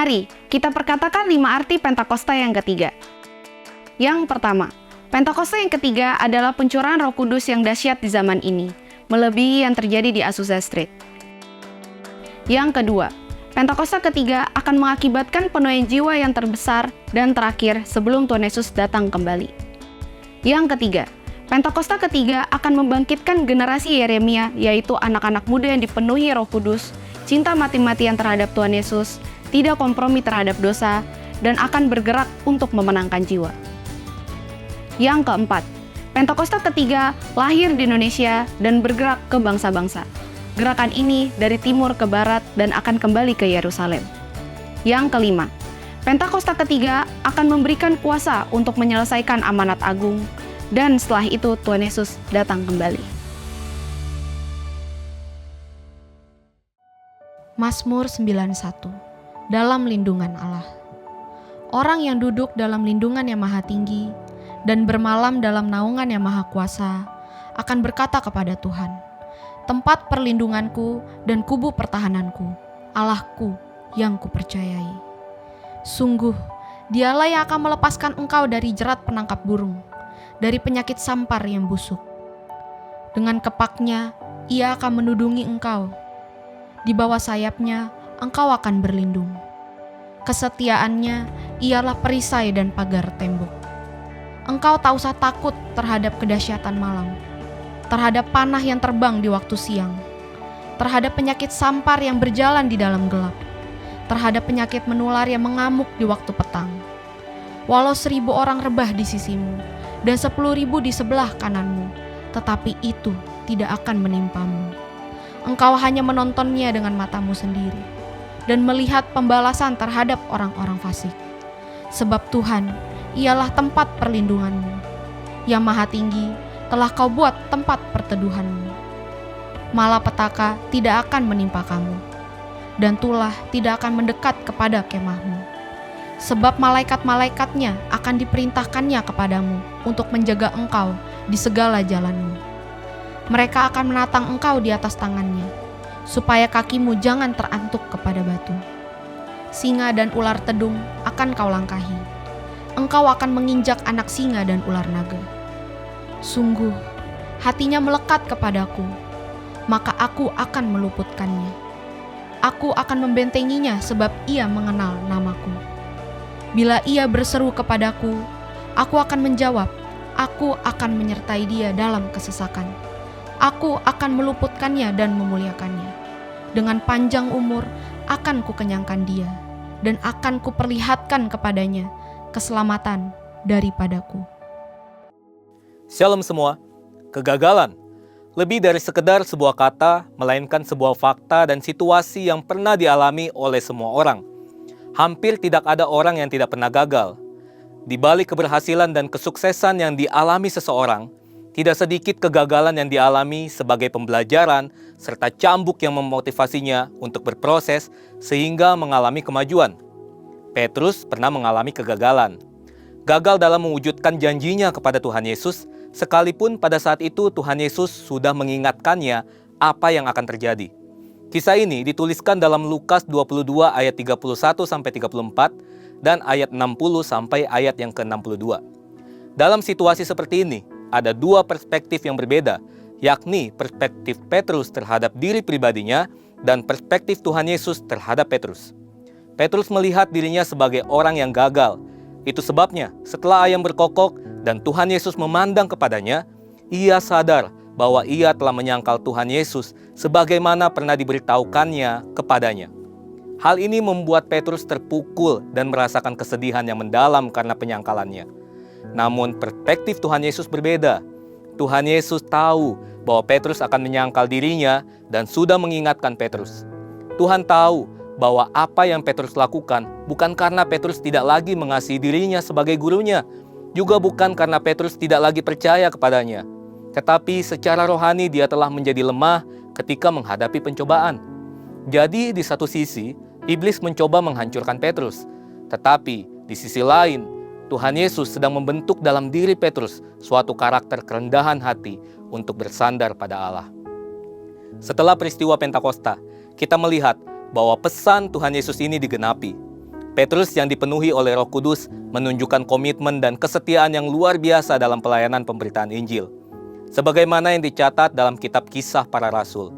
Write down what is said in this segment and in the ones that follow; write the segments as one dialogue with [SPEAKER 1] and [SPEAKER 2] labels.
[SPEAKER 1] Mari kita perkatakan 5 arti Pentakosta yang ketiga. Yang pertama, Pentakosta yang ketiga adalah pencurahan Roh Kudus yang dahsyat di zaman ini, melebihi yang terjadi di Azusa Street. Yang kedua, Pentakosta ketiga akan mengakibatkan penuaian jiwa yang terbesar dan terakhir sebelum Tuhan Yesus datang kembali. Yang ketiga, Pentakosta ketiga akan membangkitkan generasi Yeremia, yaitu anak-anak muda yang dipenuhi Roh Kudus, cinta mati-matian terhadap Tuhan Yesus, tidak kompromi terhadap dosa, dan akan bergerak untuk memenangkan jiwa. Yang keempat, Pentakosta ketiga lahir di Indonesia dan bergerak ke bangsa-bangsa. Gerakan ini dari timur ke barat dan akan kembali ke Yerusalem. Yang kelima, Pentakosta ketiga akan memberikan kuasa untuk menyelesaikan amanat agung, dan setelah itu Tuhan Yesus datang kembali.
[SPEAKER 2] Mazmur 91. Dalam lindungan Allah. Orang yang duduk dalam lindungan yang maha tinggi dan bermalam dalam naungan yang maha kuasa akan berkata kepada Tuhan, tempat perlindunganku dan kubu pertahananku, Allahku yang kupercayai. Sungguh, dialah yang akan melepaskan engkau dari jerat penangkap burung, dari penyakit sampar yang busuk. Dengan kepaknya, ia akan menudungi engkau. Di bawah sayapnya, engkau akan berlindung. Kesetiaannya ialah perisai dan pagar tembok. Engkau tak usah takut terhadap kedahsyatan malam, terhadap panah yang terbang di waktu siang, terhadap penyakit sampar yang berjalan di dalam gelap, terhadap penyakit menular yang mengamuk di waktu petang. Walau 1.000 orang rebah di sisimu dan 10.000 di sebelah kananmu, tetapi itu tidak akan menimpamu. Engkau hanya menontonnya dengan matamu sendiri dan melihat pembalasan terhadap orang-orang fasik. Sebab Tuhan ialah tempat perlindunganmu. Yang maha tinggi telah kau buat tempat perteduhanmu. Malapetaka tidak akan menimpa kamu, dan tulah tidak akan mendekat kepada kemahmu. Sebab malaikat-malaikatnya akan diperintahkannya kepadamu untuk menjaga engkau di segala jalanmu. Mereka akan menatang engkau di atas tangannya, supaya kakimu jangan terantuk kepada batu. Singa dan ular tedung akan kau langkahi. Engkau akan menginjak anak singa dan ular naga. Sungguh, hatinya melekat kepadaku, maka aku akan meluputkannya. Aku akan membentenginya sebab ia mengenal namaku. Bila ia berseru kepadaku, aku akan menjawab. Aku akan menyertai dia dalam kesesakan. Aku akan meluputkannya dan memuliakannya. Dengan panjang umur akan kukenyangkan dia, dan akan kuperlihatkan kepadanya keselamatan daripadaku.
[SPEAKER 3] Shalom semua. Kegagalan lebih dari sekedar sebuah kata, melainkan sebuah fakta dan situasi yang pernah dialami oleh semua orang. Hampir tidak ada orang yang tidak pernah gagal. Di balik keberhasilan dan kesuksesan yang dialami seseorang, tidak sedikit kegagalan yang dialami sebagai pembelajaran serta cambuk yang memotivasinya untuk berproses sehingga mengalami kemajuan. Petrus pernah mengalami kegagalan. Gagal dalam mewujudkan janjinya kepada Tuhan Yesus, sekalipun pada saat itu Tuhan Yesus sudah mengingatkannya apa yang akan terjadi. Kisah ini dituliskan dalam Lukas 22 ayat 31-34 dan ayat 60 sampai ayat yang ke-62. Dalam situasi seperti ini, ada dua perspektif yang berbeda, yakni perspektif Petrus terhadap diri pribadinya dan perspektif Tuhan Yesus terhadap Petrus. Petrus melihat dirinya sebagai orang yang gagal. Itu sebabnya setelah ayam berkokok dan Tuhan Yesus memandang kepadanya, ia sadar bahwa ia telah menyangkal Tuhan Yesus sebagaimana pernah diberitahukannya kepadanya. Hal ini membuat Petrus terpukul dan merasakan kesedihan yang mendalam karena penyangkalannya. Namun perspektif Tuhan Yesus berbeda. Tuhan Yesus tahu bahwa Petrus akan menyangkal dirinya dan sudah mengingatkan Petrus. Tuhan tahu bahwa apa yang Petrus lakukan bukan karena Petrus tidak lagi mengasihi dirinya sebagai gurunya, juga bukan karena Petrus tidak lagi percaya kepadanya, tetapi secara rohani dia telah menjadi lemah ketika menghadapi pencobaan. Jadi di satu sisi, iblis mencoba menghancurkan Petrus, tetapi di sisi lain, Tuhan Yesus sedang membentuk dalam diri Petrus suatu karakter kerendahan hati untuk bersandar pada Allah. Setelah peristiwa Pentakosta, kita melihat bahwa pesan Tuhan Yesus ini digenapi. Petrus yang dipenuhi oleh Roh Kudus menunjukkan komitmen dan kesetiaan yang luar biasa dalam pelayanan pemberitaan Injil, sebagaimana yang dicatat dalam kitab Kisah Para Rasul.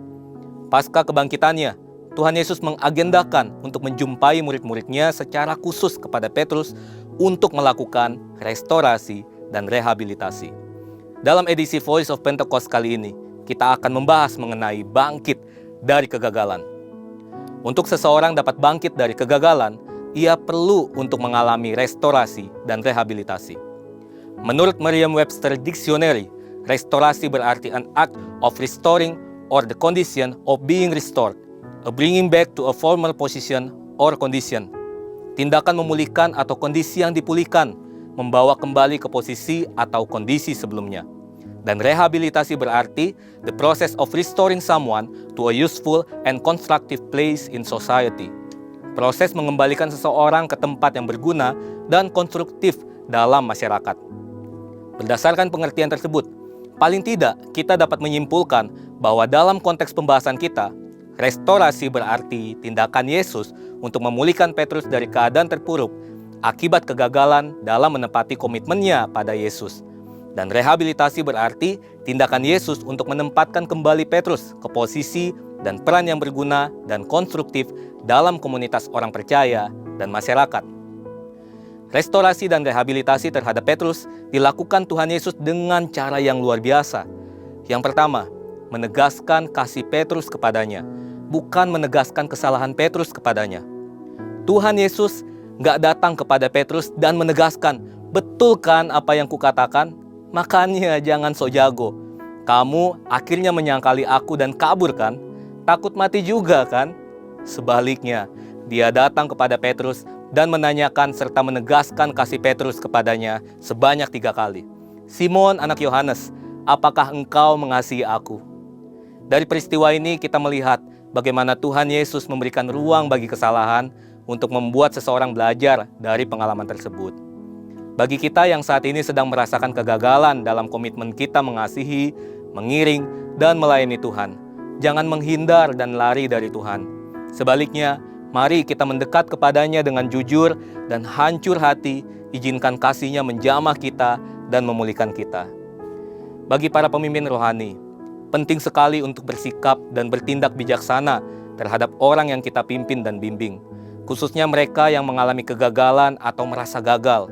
[SPEAKER 3] Pasca kebangkitannya, Tuhan Yesus mengagendakan untuk menjumpai murid-muridnya secara khusus kepada Petrus untuk melakukan restorasi dan rehabilitasi. Dalam edisi Voice of Pentecost kali ini, kita akan membahas mengenai bangkit dari kegagalan. Untuk seseorang dapat bangkit dari kegagalan, ia perlu untuk mengalami restorasi dan rehabilitasi. Menurut Merriam-Webster Dictionary, restorasi berarti an act of restoring or the condition of being restored, a bringing back to a former position or condition. Tindakan memulihkan atau kondisi yang dipulihkan, membawa kembali ke posisi atau kondisi sebelumnya. Dan rehabilitasi berarti the process of restoring someone to a useful and constructive place in society. Proses mengembalikan seseorang ke tempat yang berguna dan konstruktif dalam masyarakat. Berdasarkan pengertian tersebut, paling tidak kita dapat menyimpulkan bahwa dalam konteks pembahasan kita, restorasi berarti tindakan Yesus untuk memulihkan Petrus dari keadaan terpuruk akibat kegagalan dalam menepati komitmennya pada Yesus. Dan rehabilitasi berarti tindakan Yesus untuk menempatkan kembali Petrus ke posisi dan peran yang berguna dan konstruktif dalam komunitas orang percaya dan masyarakat. Restorasi dan rehabilitasi terhadap Petrus dilakukan Tuhan Yesus dengan cara yang luar biasa. Yang pertama, menegaskan kasih Petrus kepadanya, bukan menegaskan kesalahan Petrus kepadanya. Tuhan Yesus gak datang kepada Petrus dan menegaskan, betul kan apa yang kukatakan? Makanya jangan sok jago. Kamu akhirnya menyangkali aku dan kabur kan? Takut mati juga kan? Sebaliknya, dia datang kepada Petrus dan menanyakan serta menegaskan kasih Petrus kepadanya sebanyak 3 kali. Simon anak Yohanes, apakah engkau mengasihi aku? Dari peristiwa ini kita melihat bagaimana Tuhan Yesus memberikan ruang bagi kesalahan untuk membuat seseorang belajar dari pengalaman tersebut. Bagi kita yang saat ini sedang merasakan kegagalan dalam komitmen kita mengasihi, mengiring, dan melayani Tuhan, jangan menghindar dan lari dari Tuhan. Sebaliknya, mari kita mendekat kepadanya dengan jujur dan hancur hati, izinkan kasih-Nya menjamah kita dan memulihkan kita. Bagi para pemimpin rohani, penting sekali untuk bersikap dan bertindak bijaksana terhadap orang yang kita pimpin dan bimbing, khususnya mereka yang mengalami kegagalan atau merasa gagal,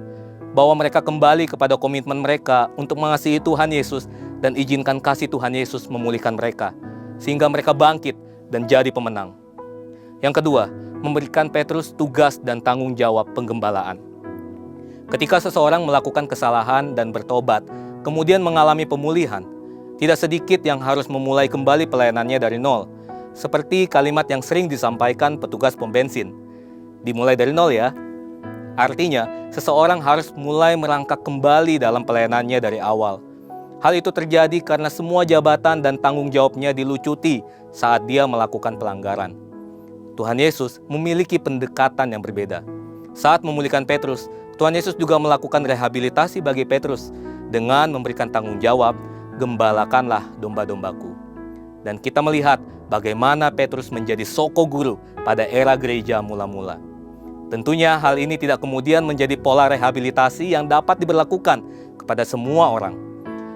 [SPEAKER 3] bahwa mereka kembali kepada komitmen mereka untuk mengasihi Tuhan Yesus dan izinkan kasih Tuhan Yesus memulihkan mereka, sehingga mereka bangkit dan jadi pemenang. Yang kedua, memberikan Petrus tugas dan tanggung jawab penggembalaan. Ketika seseorang melakukan kesalahan dan bertobat, kemudian mengalami pemulihan, tidak sedikit yang harus memulai kembali pelayanannya dari nol. Seperti kalimat yang sering disampaikan petugas pom bensin. Dimulai dari nol ya. Artinya, seseorang harus mulai merangkak kembali dalam pelayanannya dari awal. Hal itu terjadi karena semua jabatan dan tanggung jawabnya dilucuti saat dia melakukan pelanggaran. Tuhan Yesus memiliki pendekatan yang berbeda. Saat memulihkan Petrus, Tuhan Yesus juga melakukan rehabilitasi bagi Petrus dengan memberikan tanggung jawab, gembalakanlah domba-dombaku. Dan kita melihat bagaimana Petrus menjadi soko guru pada era gereja mula-mula. Tentunya hal ini tidak kemudian menjadi pola rehabilitasi yang dapat diberlakukan kepada semua orang.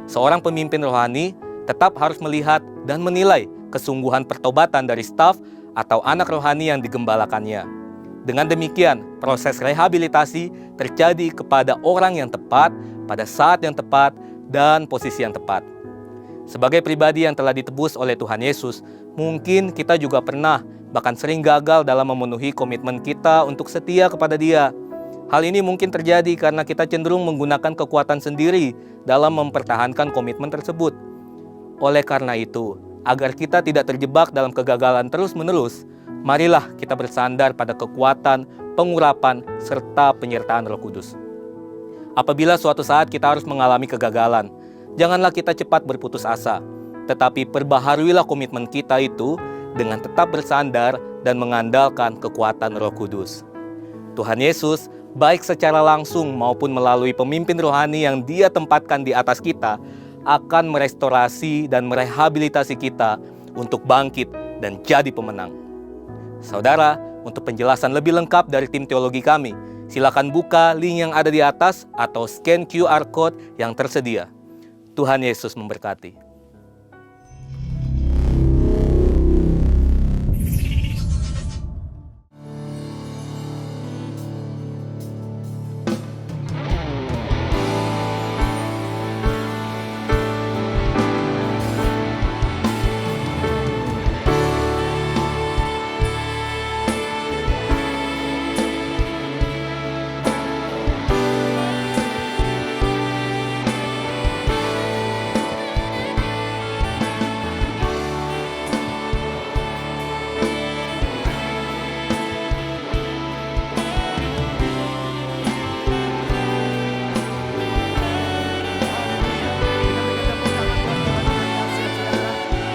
[SPEAKER 3] Seorang pemimpin rohani tetap harus melihat dan menilai kesungguhan pertobatan dari staf atau anak rohani yang digembalakannya. Dengan demikian, proses rehabilitasi terjadi kepada orang yang tepat, pada saat yang tepat, dan posisi yang tepat. Sebagai pribadi yang telah ditebus oleh Tuhan Yesus, mungkin kita juga pernah, bahkan sering gagal dalam memenuhi komitmen kita untuk setia kepada Dia. Hal ini mungkin terjadi karena kita cenderung menggunakan kekuatan sendiri dalam mempertahankan komitmen tersebut. Oleh karena itu, agar kita tidak terjebak dalam kegagalan terus-menerus, marilah kita bersandar pada kekuatan, pengurapan, serta penyertaan Roh Kudus. Apabila suatu saat kita harus mengalami kegagalan, janganlah kita cepat berputus asa, tetapi perbaharuilah komitmen kita itu dengan tetap bersandar dan mengandalkan kekuatan Roh Kudus. Tuhan Yesus, baik secara langsung maupun melalui pemimpin rohani yang Dia tempatkan di atas kita, akan merestorasi dan merehabilitasi kita untuk bangkit dan jadi pemenang. Saudara, Untuk penjelasan lebih lengkap dari tim teologi kami, silakan buka link yang ada di atas atau scan QR Code yang tersedia. Tuhan Yesus memberkati.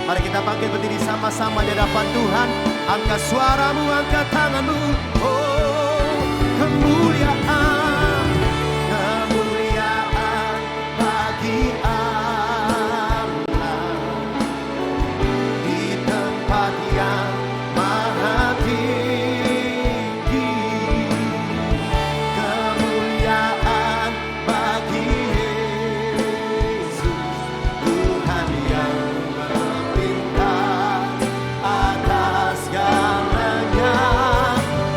[SPEAKER 4] Mari kita bangkit berdiri sama-sama di hadapan Tuhan. Angkat suaramu, angkat tanganmu. Oh, kemuliaan, kemuliaan bagi Allah di tempat yang maha tinggi. Kemuliaan bagi Yesus, Tuhan yang atas segalanya,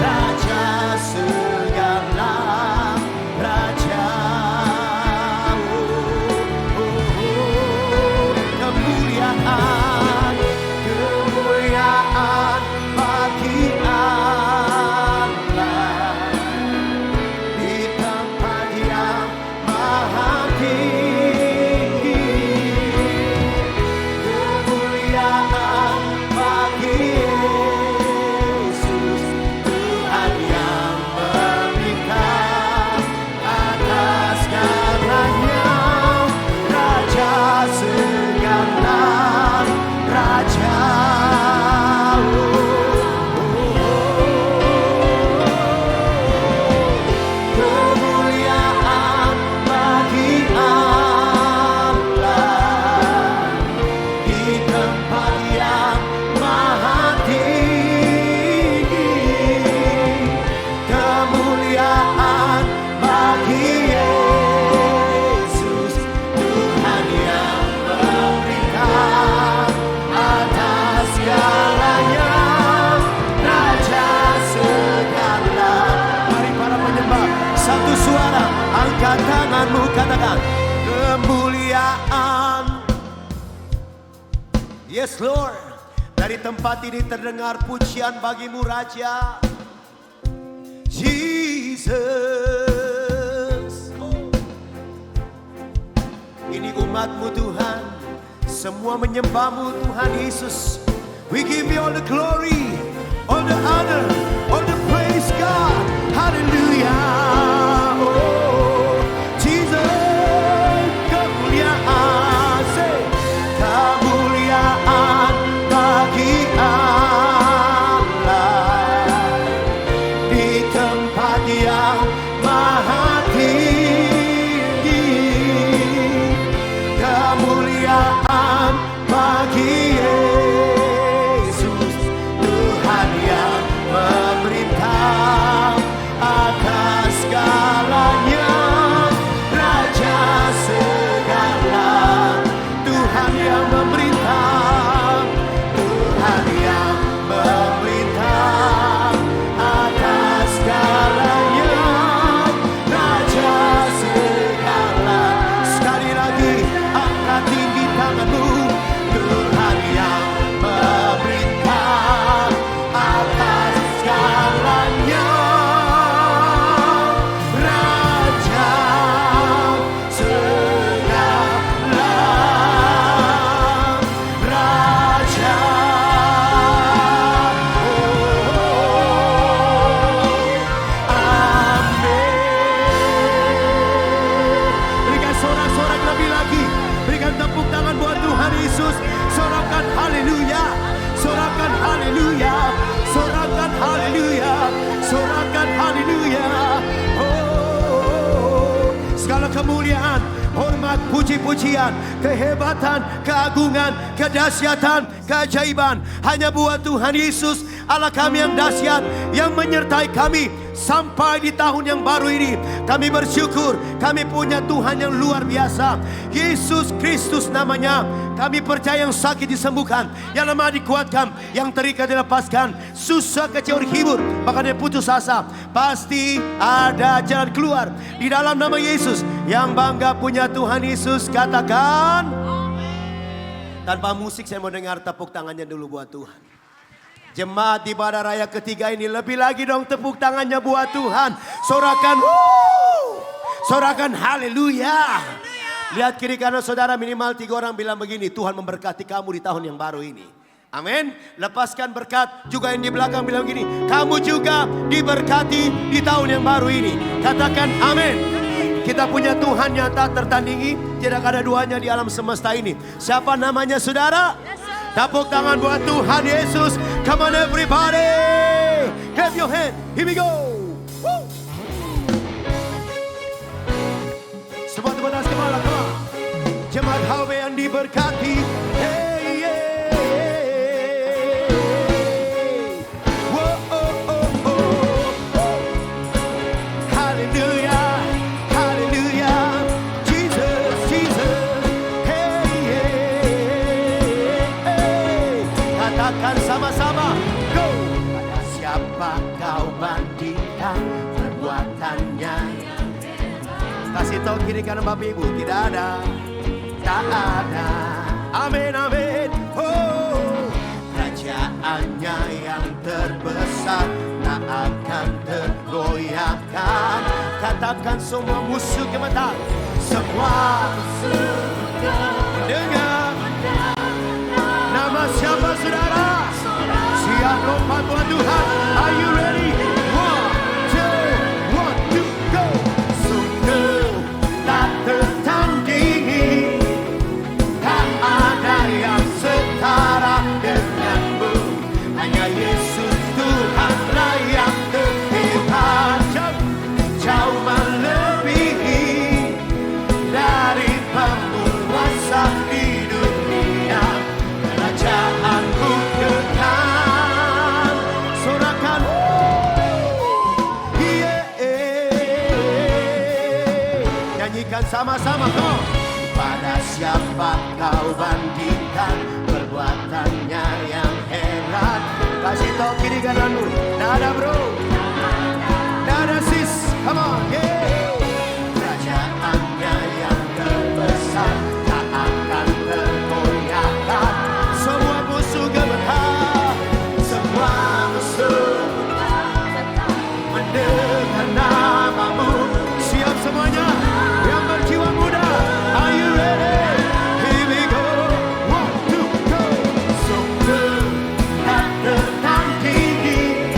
[SPEAKER 4] Raja segala Raja. Kemuliaan, kemuliaan bagi Allah di tempat yang maha tinggi. Kemuliaan bagi Yesus, Tuhan yang memerintah atas segalanya, Raja segala Raja. Kemuliaan bagi Allah di tempat yang maha tinggi. Kemuliaan bagi Yesus, Tuhan yang memerintah atas segalanya, Raja segala. Mari para penyembah, satu suara, angkat tanganmu, katakan kemuliaan. Yes Lord, dari tempat ini terdengar pujian bagimu Raja Jesus. Ini umatmu Tuhan, semua menyembahmu Tuhan Yesus. We give you all the glory, all the honor, all the praise God. Hallelujah. Oh, Jesus, kemuliaan, say, kemuliaan bagi Allah di tempat yang maha tinggi. Kemuliaan bagi Yesus, Tuhan yang memerintah atas segalanya, Raja segala. Tuhan yang memerintah, Tuhan yang memerintah atas segalanya, Raja segala. Sekali lagi, angkat tinggi tanganmu. Tuhan yang memerintah atas segalanya, Raja segala Raja. Berikan sorak-sorak lebih lagi. Berikan tepuk tangan buat Tuhan Yesus. Sorakan haleluya. Sorakan haleluya. Sorakan haleluya. Sorakan haleluya. Oh, segala kemuliaan, hormat, puji-pujian, kehebatan, keagungan, kedahsyatan, keajaiban hanya buat Tuhan Yesus. Allah kami yang dahsyat, yang menyertai kami sampai di tahun yang baru ini. Kami bersyukur, kami punya Tuhan yang luar biasa. Yesus Kristus namanya. Kami percaya yang sakit disembuhkan, yang lemah dikuatkan, yang terikat dilepaskan, susah kecewa dihibur, bahkan yang putus asa. Pasti ada jalan keluar di dalam nama Yesus. Yang bangga punya Tuhan Yesus katakan. Tanpa musik saya mau dengar tepuk tangannya dulu buat Tuhan. Jemaat ibadah raya ketiga ini lebih lagi dong tepuk tangannya buat Tuhan. Sorakan sorakan haleluya. Lihat kiri kanan saudara, minimal 3 orang bilang begini, Tuhan memberkati kamu di tahun yang baru ini. Amin. Lepaskan berkat. Juga yang di belakang bilang begini, kamu juga diberkati di tahun yang baru ini. Katakan amin. Kita punya Tuhan yang tak tertandingi, tidak ada duanya di alam semesta ini. Siapa namanya saudara? Tepuk tangan buat Tuhan Yesus. Come on everybody, have your hand. Here we go. Woo. Semua teman kepala, come on. Jemaat HW yang diberkati. Hey, yeah. Whoa, oh, oh, oh. Hallelujah. Sama-sama, go! Pada siapa kau bandingkan perbuatannya? Kasih tahu kiri kanan Bapak Ibu, tidak ada, tak ada. Amin, amin. Oh, kerajaannya yang terbesar tak akan tergoyahkan. Katakan semua musuh gemetar, semua musuh dengar. Nama siapa saudara? Siap lompat buat Tuhan. Are you ready? 1, 2, 1, 2, go. Sungguh tak tertandingi, tak ada yang setara denganmu. Hanya Yesus Tuhanlah yang terhebat, jauh melebihi dari penguasa di dunia. Kerajaanku kekal. Sorakan nyanyikan sama-sama. Pada siapa kau bandingkan perbuatannya yang hebat? Kasih tau kiri kananmu. Nada bro, nada sis, come on, yeah. Kerajaannya yang terbesar tak akan tergoyahkan. Semua musuh gemetar, semua musuh mendengar namamu. Siap semuanya yang berjiwa muda. Are you ready? Here we go. 1, 2, go. Sungguh tak tertandingi,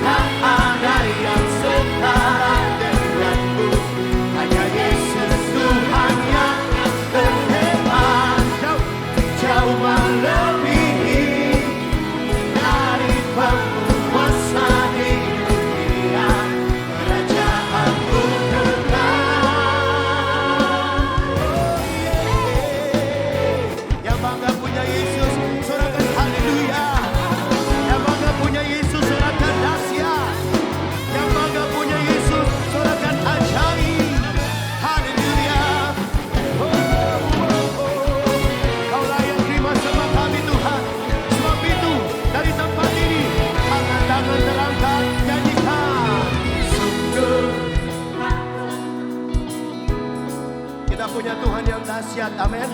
[SPEAKER 4] tak ada yang setara denganmu. Hanya Yesus Tuhan yang terhebat, jauh melebihi dari penguasa di dunia. Kerajaanku kekal. Yang bangga punya Yesus, sorakan haleluya. Yang bangga punya Yesus, sorakan dahsyat. Yang bangga punya Yesus, sorakan ajaib. Haleluya. Oh, oh, oh. Kau layak terima sembah kami Tuhan. Sebab itu dari tempat ini angkat tangan terangkat, nyanyikan. Sungguh kita punya Tuhan yang dahsyat, amin.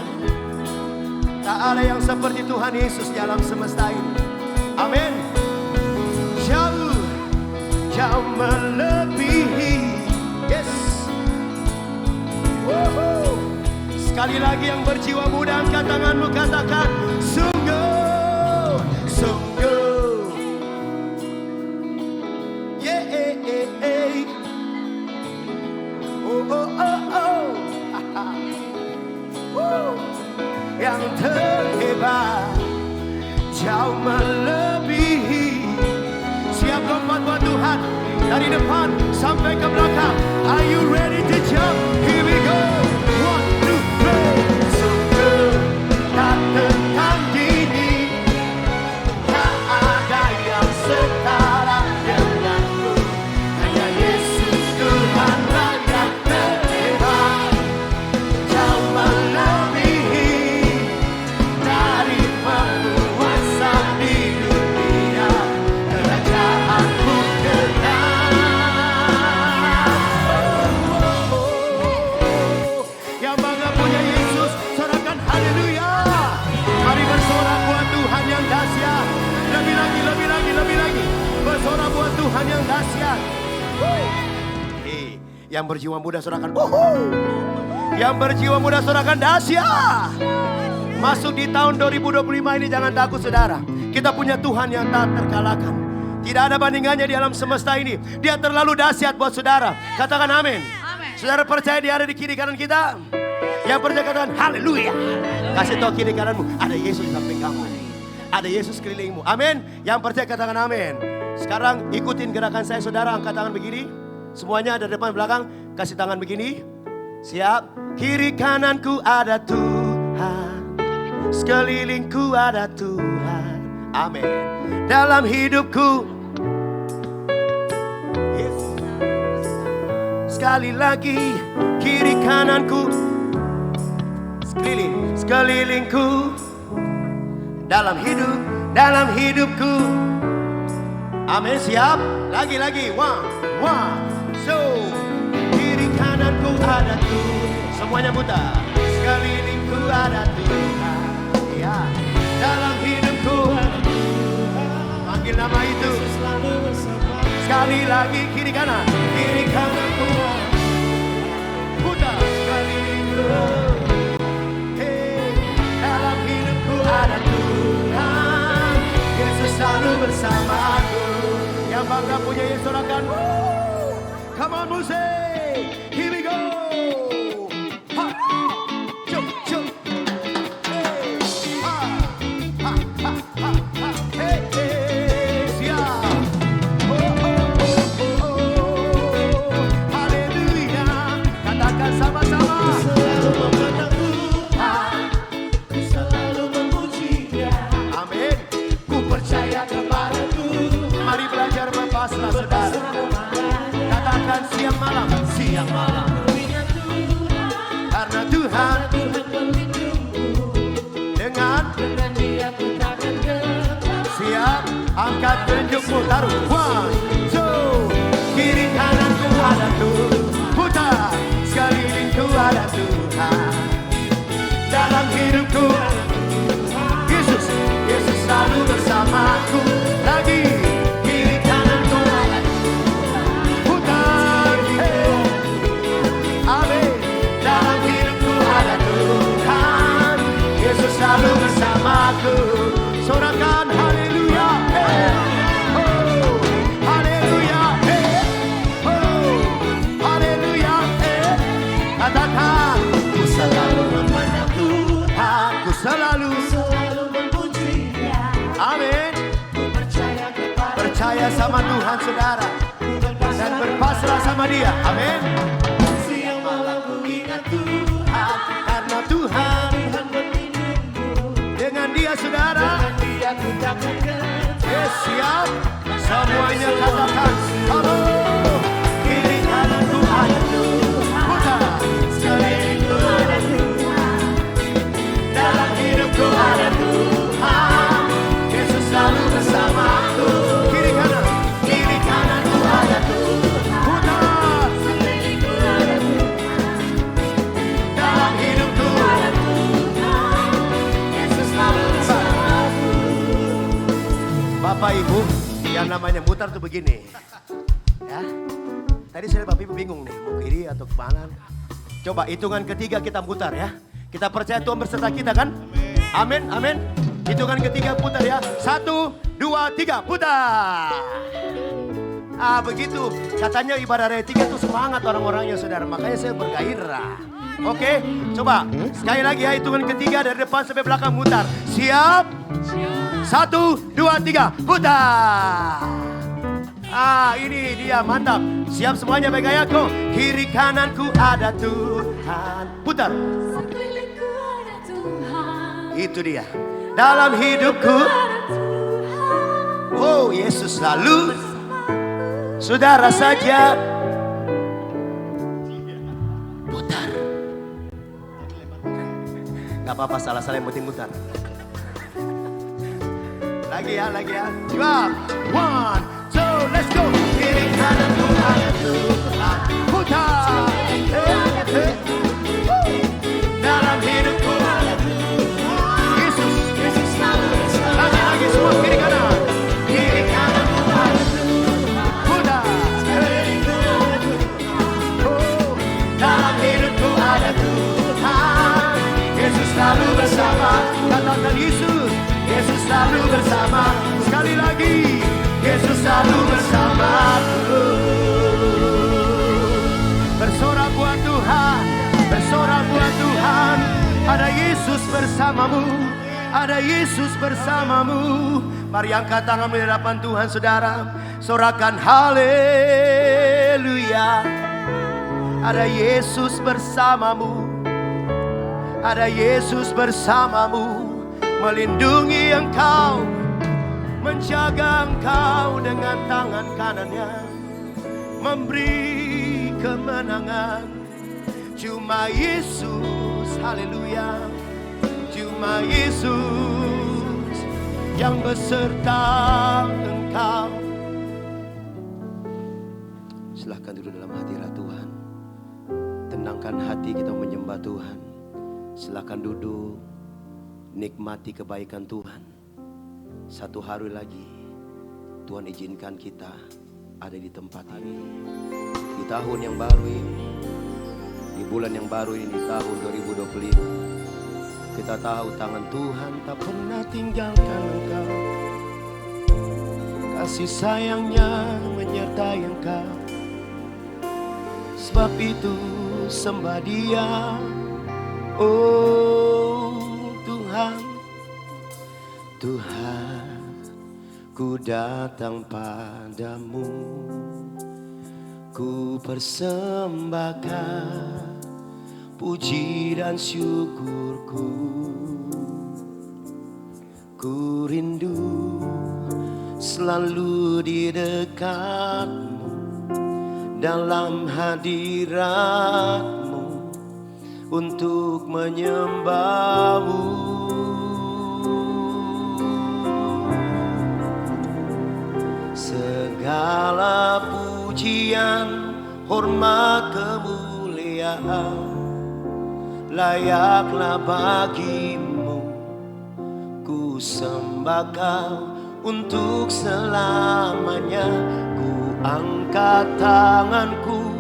[SPEAKER 4] Tak ada yang seperti Tuhan Yesus di alam semesta ini, amin. Jauh, jauh melebihi, yes. Woohoo. Sekali lagi yang berjiwa muda, angkat tanganmu, katakan sungguh, sungguh. Yeah, oh, oh, oh, oh. Woo. Yang terhebat, jauh melebihi. Siap lompat buat Tuhan, dari depan sampai ke belakang. Are you ready to jump? Here we go. 1, 2, 3. Sungguh tak tertandingi, tak ada yang Tuhan yang dahsyat. Yang berjiwa muda sorakan. Yang berjiwa muda sorakan dahsyat. Masuk di tahun 2025 ini jangan takut saudara. Kita punya Tuhan yang tak terkalahkan. Tidak ada bandingannya di alam semesta ini. Dia terlalu dahsyat buat saudara. Katakan amin. Saudara percaya dia ada di kiri kanan kita? Yang percaya katakan haleluya. Kasih tahu kiri kananmu, ada Yesus di samping kamu. Ada Yesus kelilingmu. Amin. Yang percaya katakan amin. Sekarang ikutin gerakan saya saudara. Angkat tangan begini. Semuanya dari depan belakang. Kasih tangan begini. Siap. Kiri kananku ada Tuhan. Sekelilingku ada Tuhan. Amin. Dalam hidupku. Yes. Sekali lagi. Kiri kananku. Sekelilingku. Dalam hidupku. Amin, siap. Lagi. One. So, kiri kananku ada Tuhan. Semuanya putar. Sekelilingku ada Tuhan. Ya. Dalam hidupku. Panggil nama itu. Sekali lagi kiri kanan. Kiri kananku. Putar. Sekelilingku. Dalam hidupku ada Tuhan. Yesus selalu bersamaku. Yang bangga punya Yesus sorakan. Come on musik. Here we go. Ha. Jump. Hey. Ha. Hey. Siap. Oh. Haleluya. Katakan sama-sama. Selalu memandang Tuhan. Ku selalu memuji-Nya. Amin. Ku percaya kepada Tuhan. Mari belajar berpasrah saudara. Katakan siang malam karena Tuhan dengan Dia ku takkan gentar. Siap, angkat tunjukmu taruh. One, two, kiri kananku ada Tuhan. Putar, sekelilingku ada Tuhan. Dalam hidupku Yesus selalu bersamaku. Lagi kiri kananku ada Tuhan. Amin. Dalam hidupku ada Tuhan. Yesus selalu bersamaku. Sorakan haleluya. Oh. Haleluya. Oh. Haleluya. Katakan ku selalu memandang Tuhan. Ku selalu memuji-Nya. Amin. Percaya sama Tuhan saudara. Dan berpasrah sama Dia. Amin. Siang malam ku ingat Tuhan. Karena Tuhan dengan Dia saudara. Dengan Dia ku takkan gentar. Yes, siap. Semuanya katakan. Halo. Kiri kananku ada Tuhan. Putar. Sekelilingku ada Tuhan. Dalam hidupku ada Tuhan. Yesus selalu bersamaku. Kiri kananku ada Tuhan. Putar. Sekelilingku ada Tuhan. Dalam hidupku ada Tuhan. Yesus selalu bersamaku. Bapak Ibu, yang namanya mutar tuh begini. Ya. Tadi saya Bapak Ibu bingung nih, mau kiri atau kemana. Coba hitungan ketiga kita mutar ya. Kita percaya Tuhan berserta kita kan? Amin. Hitungan ketiga putar ya. 1, 2, 3 putar. Begitu. Katanya ibadah raya 3 itu semangat orang-orangnya saudara. Makanya saya bergairah. Oke, coba. Sekali lagi ya hitungan ketiga dari depan sampai belakang mutar. Siap? 1, 2, 3 putar. Ini dia mantap. Siap semuanya baik gayaku. Kiri kananku ada Tuhan. Putar.
[SPEAKER 5] Sekelilingku ada Tuhan.
[SPEAKER 4] Itu dia. Dalam hidupku. Oh, Yesus selalu. Saudara saja. Putar. Gak apa-apa, salah-salah yang penting mutar. Lagi ya. Siap. 1, 2, let's go. Kiri kananku ada Tuhan. Putar. Dalam hidupku ada Tuhan. Yesus selalu. Lagi semua kiri kanan. Kiri kananku ada Tuhan. selalu bersama. Sekali lagi, Yesus selalu bersamaku. Bersorak buat Tuhan, bersorak buat Tuhan. Ada Yesus bersamamu, ada Yesus bersamamu. Mari angkat tangan di hadapan Tuhan, saudara. Sorakan haleluya. Ada Yesus bersamamu, ada Yesus bersamamu, melindungi engkau, menjaga engkau dengan tangan kanannya, memberi kemenangan. Cuma Yesus, haleluya. Cuma Yesus yang beserta engkau. Silahkan duduk dalam hadirat Tuhan. Tenangkan hati kita menyembah Tuhan. Silahkan duduk, nikmati kebaikan Tuhan. Satu hari lagi Tuhan izinkan kita ada di tempat ini, di tahun yang baru ini, di bulan yang baru ini, tahun 2025. Kita tahu tangan Tuhan tak pernah tinggalkan engkau. Kasih sayangnya menyertai engkau. Sebab itu sembah Dia. Oh Tuhan, Tuhan, ku datang padamu, ku persembahkan puji dan syukurku. Ku rindu selalu di dekatmu, dalam hadiratmu untuk menyembahmu. Segala pujian, hormat, kemuliaan layaklah bagimu. Ku sembah Kau untuk selamanya. Ku angkat tanganku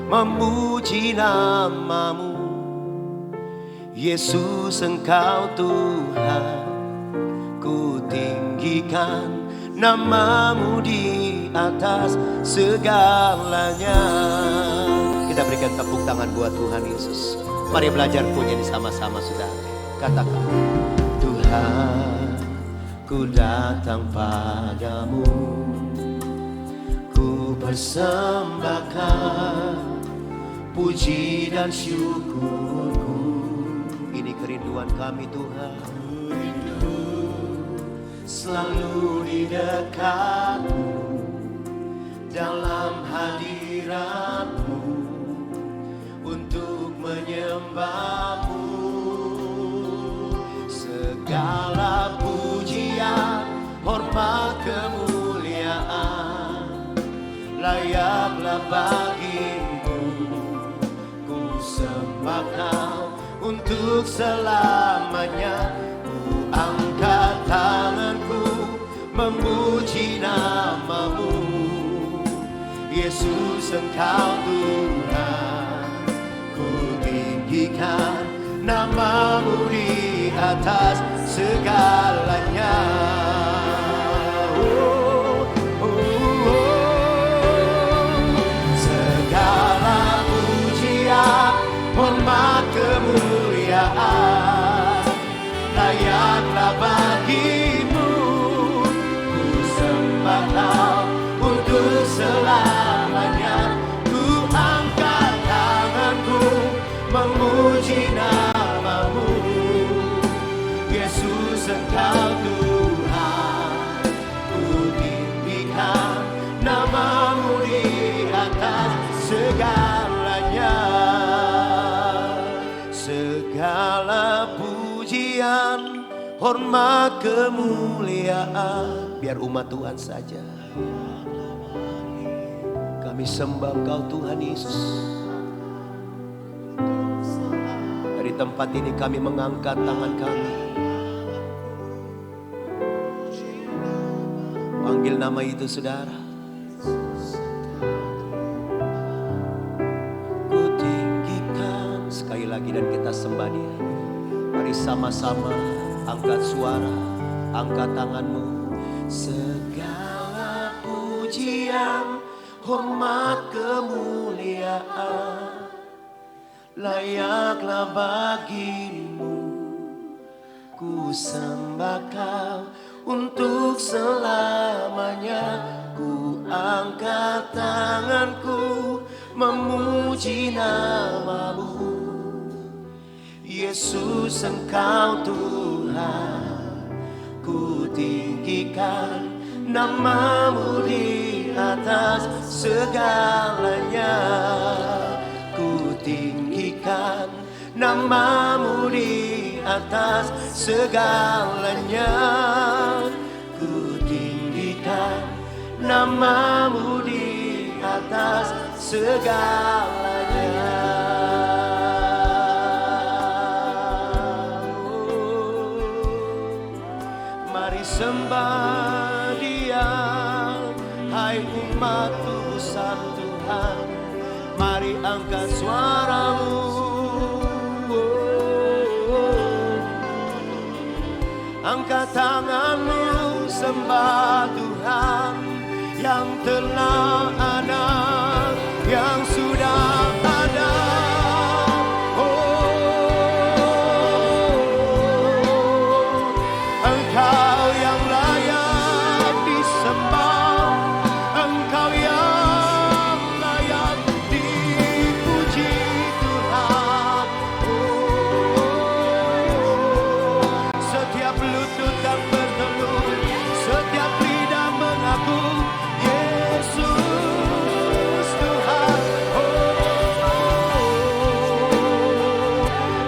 [SPEAKER 4] memuji namamu. Yesus Engkau Tuhan, ku tinggikan namamu di atas segalanya. Kita berikan tepuk tangan buat Tuhan Yesus. Mari belajar punya ini sama-sama, saudara. Katakan, Tuhan, ku datang padamu, ku persembahkan puji dan syukurku. Ini kerinduan kami Tuhan, selalu di dekatmu, dalam hadiratmu untuk menyembahmu. Segala pujian, hormat, kemuliaan layaklah bagimu. Ku sembah Kau untuk selamanya. Ku angkat tanganku memuji namamu. Yesus Engkau Tuhan, ku tinggikan namamu di atas segalanya. Segala pujian, hormat, kemuliaan layaklah bagimu. Ku sembah Kau untuk selamanya. Ku angkat tanganku memuji namamu. Yesus Engkau Tuhan, ku tinggikan namamu di atas segalanya. Segala pujian, hormat, kemuliaan biar umat Tuhan saja. Kami sembah Engkau Tuhan Yesus. Dari tempat ini kami mengangkat tangan kami, panggil nama itu saudara. Ku tinggikan sekali lagi dan kita sembah Dia. Mari sama-sama angkat suara, Angkat tanganmu. Segala pujian, hormat, kemuliaan layaklah bagimu. Ku sembah Kau untuk selamanya. Ku angkat tanganku memuji nama-Mu. Yesus, Engkau Tuhan. Ku tinggikan nama-Mu di atas segalanya. Ku tinggikan nama-Mu di atas segalanya. Ku tinggikan nama-Mu di atas segalanya. Mari sembah Dia, hai umat utusan Tuhan. Mari angkat suaramu. Angkat tanganmu, sembah Tuhan yang telah ada, yang sudah ada. Engkau yang layak disembah, Engkau yang layak dipuji Tuhan. Setiap lutut dan bertelut, setiap lidah mengaku Yesus Tuhan.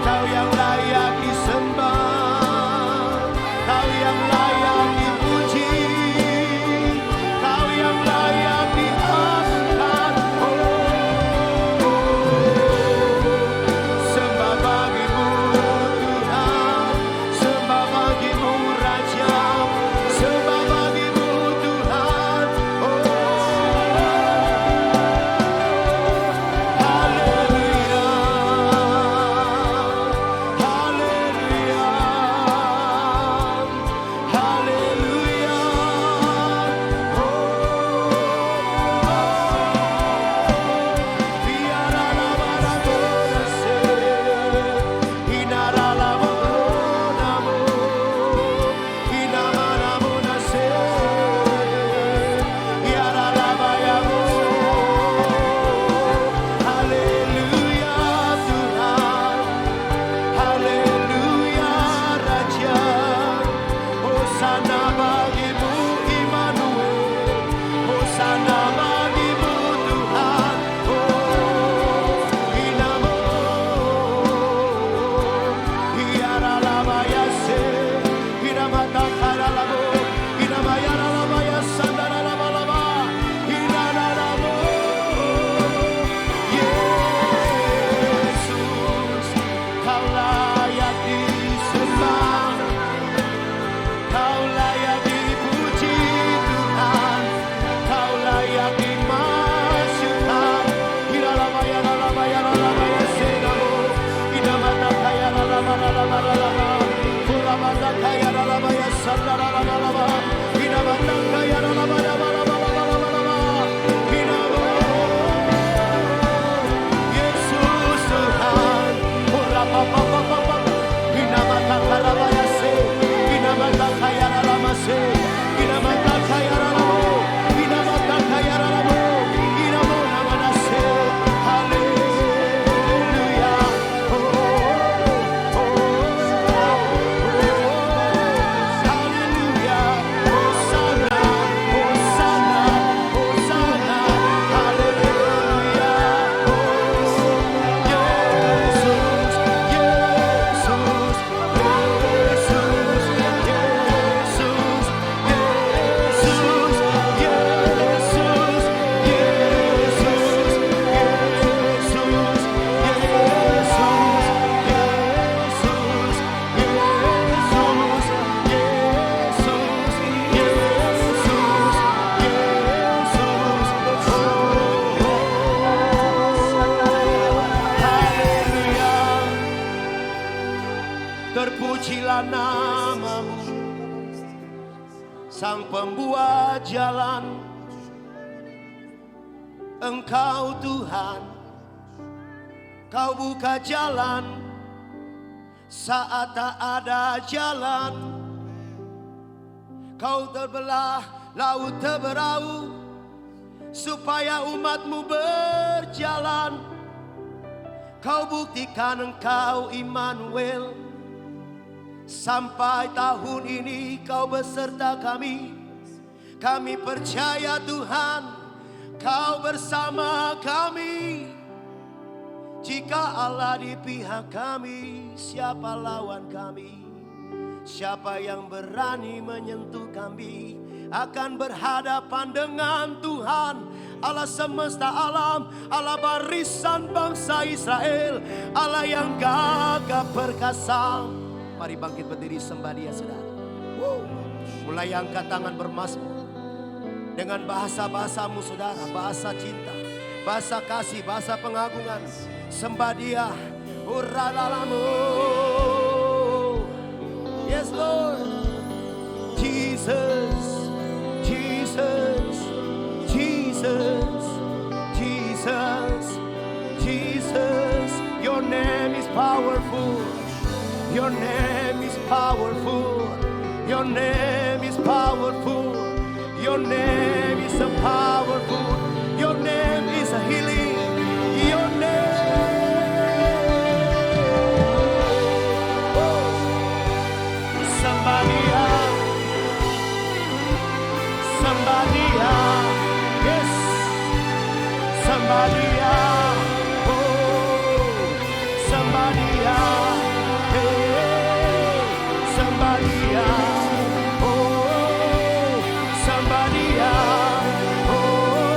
[SPEAKER 4] Kau yang layak disembah, Kau yang layak dipuji, Kau yang layak diangkat. Sembah bagi-Mu Tuhan, sembah bagi-Mu Raja, sembah bagi-Mu Tuhan. Haleluya, haleluya, haleluya. Haleluya Tuhan, haleluya Raja. Hosana bagi-Mu Immanuel, hosana bagi-Mu Tuhan. Inamo, Iyaralabayase, Inamatakaralabo, Inamayaralabaya Sandarabalaba, Inaralabo. Yesus, Kau layak disembah, Kau layak dipuji Tuhan, Kau layak dimasyurkan. Iralabayaralabayaralabaya senamo, Inamatakayaralabaralabaralaba, Urabatakayaralabaya sandaralabalaba, Inamatakayaralabarabarabarabarabaraba, Inamo. Yesus Tuhan, Urapapapapapa, Inamatakarabaya-se, Inamatakayaralamase, Inamatakayaralamo, Inamatakayaralamo, Inamonamanase. Haleluya, haleluya. Hosana, Hosana, Hosana. Haleluya. Yesus, Yesus, Yesus, Yesus, Yesus, Yesus, Yesus, Yesus, Haleluya. Terpujilah nama-Mu, Sang pembuat jalan, Engkau Tuhan, Kau buka jalan saat tak ada jalan. Kau terbelah laut terberau supaya umatmu berjalan. Kau buktikan Engkau Immanuel. Sampai tahun ini Kau beserta kami. Kami percaya Tuhan, Kau bersama kami. Jika Allah di pihak kami, siapa lawan kami? Siapa yang berani menyentuh kami? Akan berhadapan dengan Tuhan, Allah semesta alam, Allah barisan bangsa Israel, Allah yang gagah perkasa. Mari bangkit berdiri sembah Dia, saudara. Mulai angkat tangan bermazmur dengan bahasa-bahasamu, saudara. Bahasa cinta, bahasa kasih, bahasa pengagungan. Sembah Dia. Uralalamu. Yes Lord. Jesus, Jesus, Jesus, Jesus, Jesus. Your name is powerful. Your name is powerful. Your name is powerful. Your name is a powerful. Your name is a healing. Your name. Somebody out. Somebody out. Yes. Somebody out. Oh. Somebody out. Hey. Somebody out. Oh. Somebody out. Oh.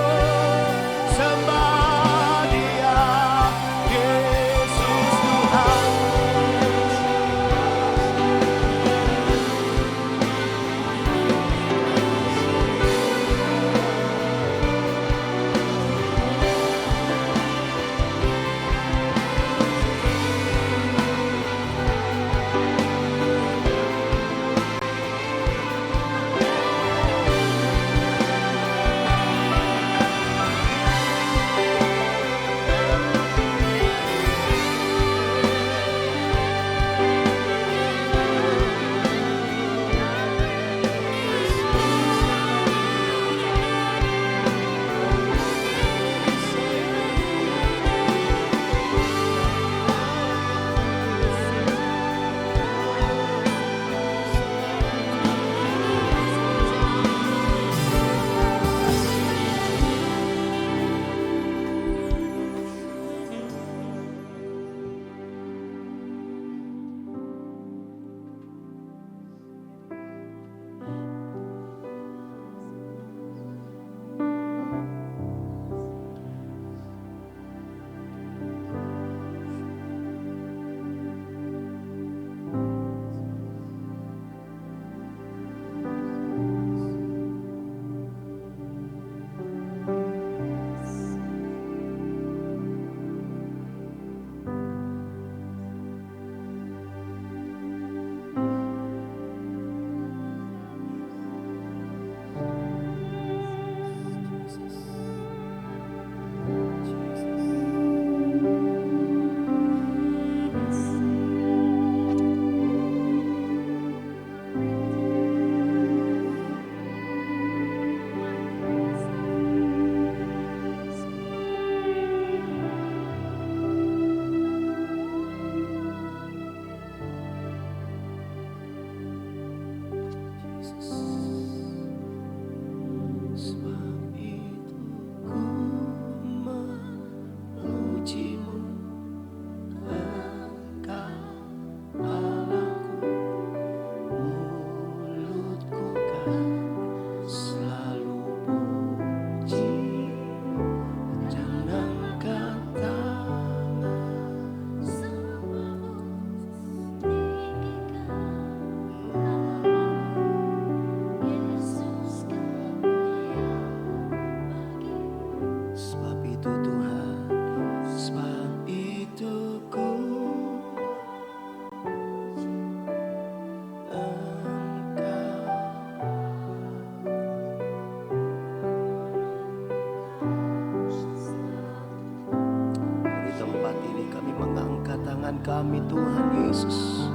[SPEAKER 4] Tuhan kami, Tuhan Yesus.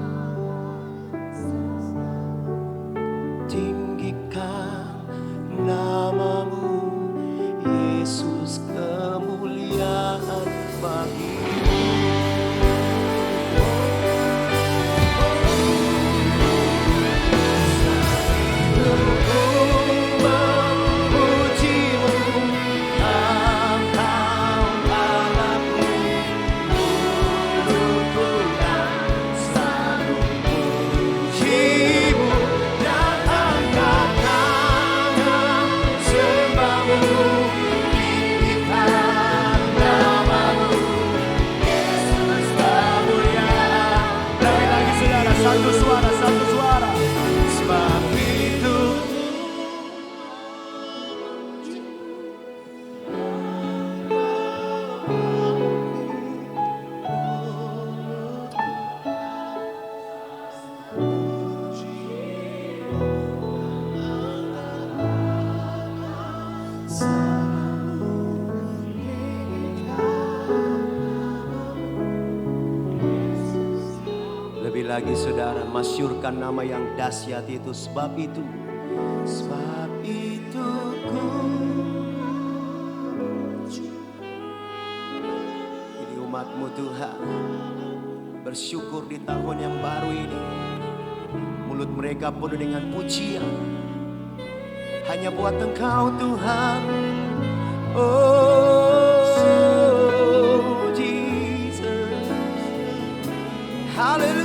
[SPEAKER 4] Tinggikan namamu, Yesus, kemuliaan bagimu. Satu suara, satu suara. Sebab itu lebih lagi saudara, masyurkan nama yang dahsyat itu. Sebab itu ku ini umatmu Tuhan, bersyukur di tahun yang baru ini. Mulut mereka penuh dengan pujian hanya buat Engkau Tuhan. Oh Jesus, haleluya.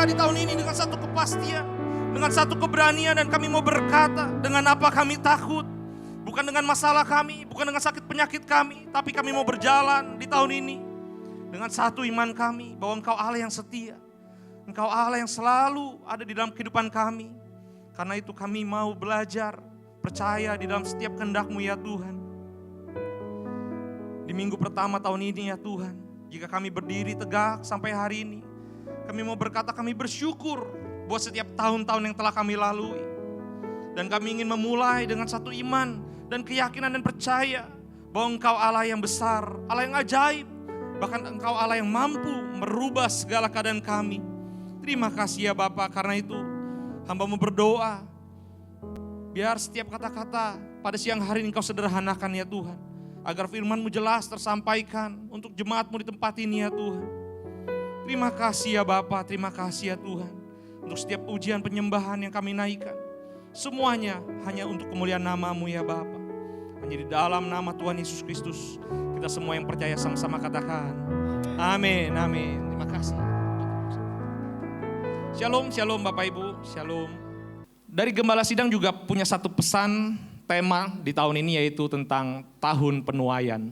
[SPEAKER 6] di tahun ini dengan satu kepastian, dengan satu keberanian, dan kami mau berkata, dengan apa kami takut? Bukan dengan masalah kami, bukan dengan sakit penyakit kami, tapi kami mau berjalan di tahun ini dengan satu iman kami, bahwa Engkau Allah yang setia, Engkau Allah yang selalu ada di dalam kehidupan kami. Karena itu kami mau belajar, percaya di dalam setiap kehendak-Mu ya Tuhan. Di minggu pertama tahun ini ya Tuhan, jika kami berdiri tegak sampai hari ini, kami mau berkata kami bersyukur buat setiap tahun-tahun yang telah kami lalui. Dan kami ingin memulai dengan satu iman dan keyakinan dan percaya bahwa Engkau Allah yang besar, Allah yang ajaib. Bahkan Engkau Allah yang mampu merubah segala keadaan kami. Terima kasih ya Bapa, karena itu hamba-Mu berdoa, biar setiap kata-kata pada siang hari ini Engkau sederhanakan ya Tuhan, agar firman-Mu jelas tersampaikan untuk jemaat-Mu di tempat ini ya Tuhan. Terima kasih ya Bapa, terima kasih ya Tuhan, untuk setiap pujian penyembahan yang kami naikkan. Semuanya hanya untuk kemuliaan nama-Mu ya Bapa. Hanya di dalam nama Tuhan Yesus Kristus, kita semua yang percaya sama-sama katakan, amin, amin. Terima kasih. Shalom, shalom Bapak Ibu, shalom. Dari Gembala Sidang juga punya satu pesan tema di tahun ini, yaitu tentang tahun penuaian.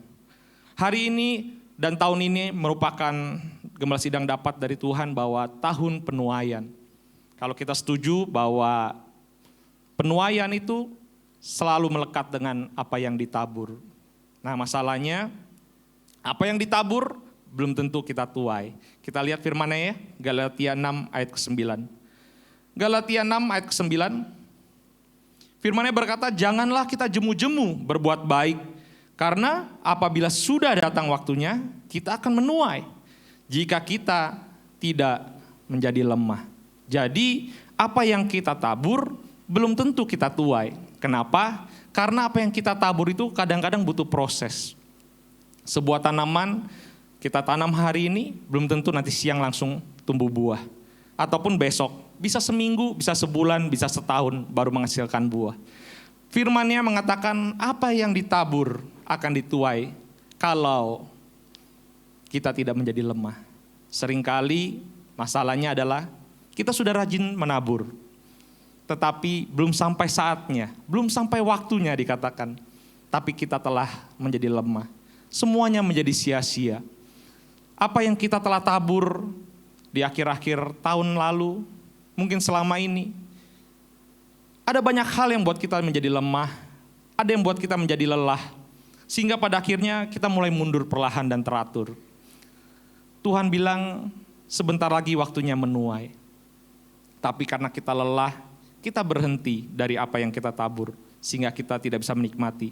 [SPEAKER 6] Hari ini dan tahun ini merupakan Gembala Sidang dapat dari Tuhan bahwa tahun penuaian. Kalau kita setuju bahwa penuaian itu selalu melekat dengan apa yang ditabur. Nah masalahnya, apa yang ditabur belum tentu kita tuai. Kita lihat firman-Nya ya, Galatia 6 ayat ke-9. Galatia 6 ayat ke-9, firman-Nya berkata, janganlah kita jemu-jemu berbuat baik, karena apabila sudah datang waktunya, kita akan menuai, jika kita tidak menjadi lemah. Jadi apa yang kita tabur, belum tentu kita tuai. Kenapa? Karena apa yang kita tabur itu kadang-kadang butuh proses. Sebuah tanaman kita tanam hari ini, belum tentu nanti siang langsung tumbuh buah. Ataupun besok, bisa seminggu, bisa sebulan, bisa setahun baru menghasilkan buah. Firman-Nya mengatakan apa yang ditabur akan dituai kalau kita tidak menjadi lemah. Seringkali masalahnya adalah kita sudah rajin menabur, tetapi belum sampai saatnya, belum sampai waktunya dikatakan, tapi kita telah menjadi lemah. Semuanya menjadi sia-sia. Apa yang kita telah tabur di akhir-akhir tahun lalu, mungkin selama ini, ada banyak hal yang buat kita menjadi lemah, ada yang buat kita menjadi lelah, sehingga pada akhirnya kita mulai mundur perlahan dan teratur. Tuhan bilang sebentar lagi waktunya menuai. Tapi karena kita lelah, kita berhenti dari apa yang kita tabur, sehingga kita tidak bisa menikmati.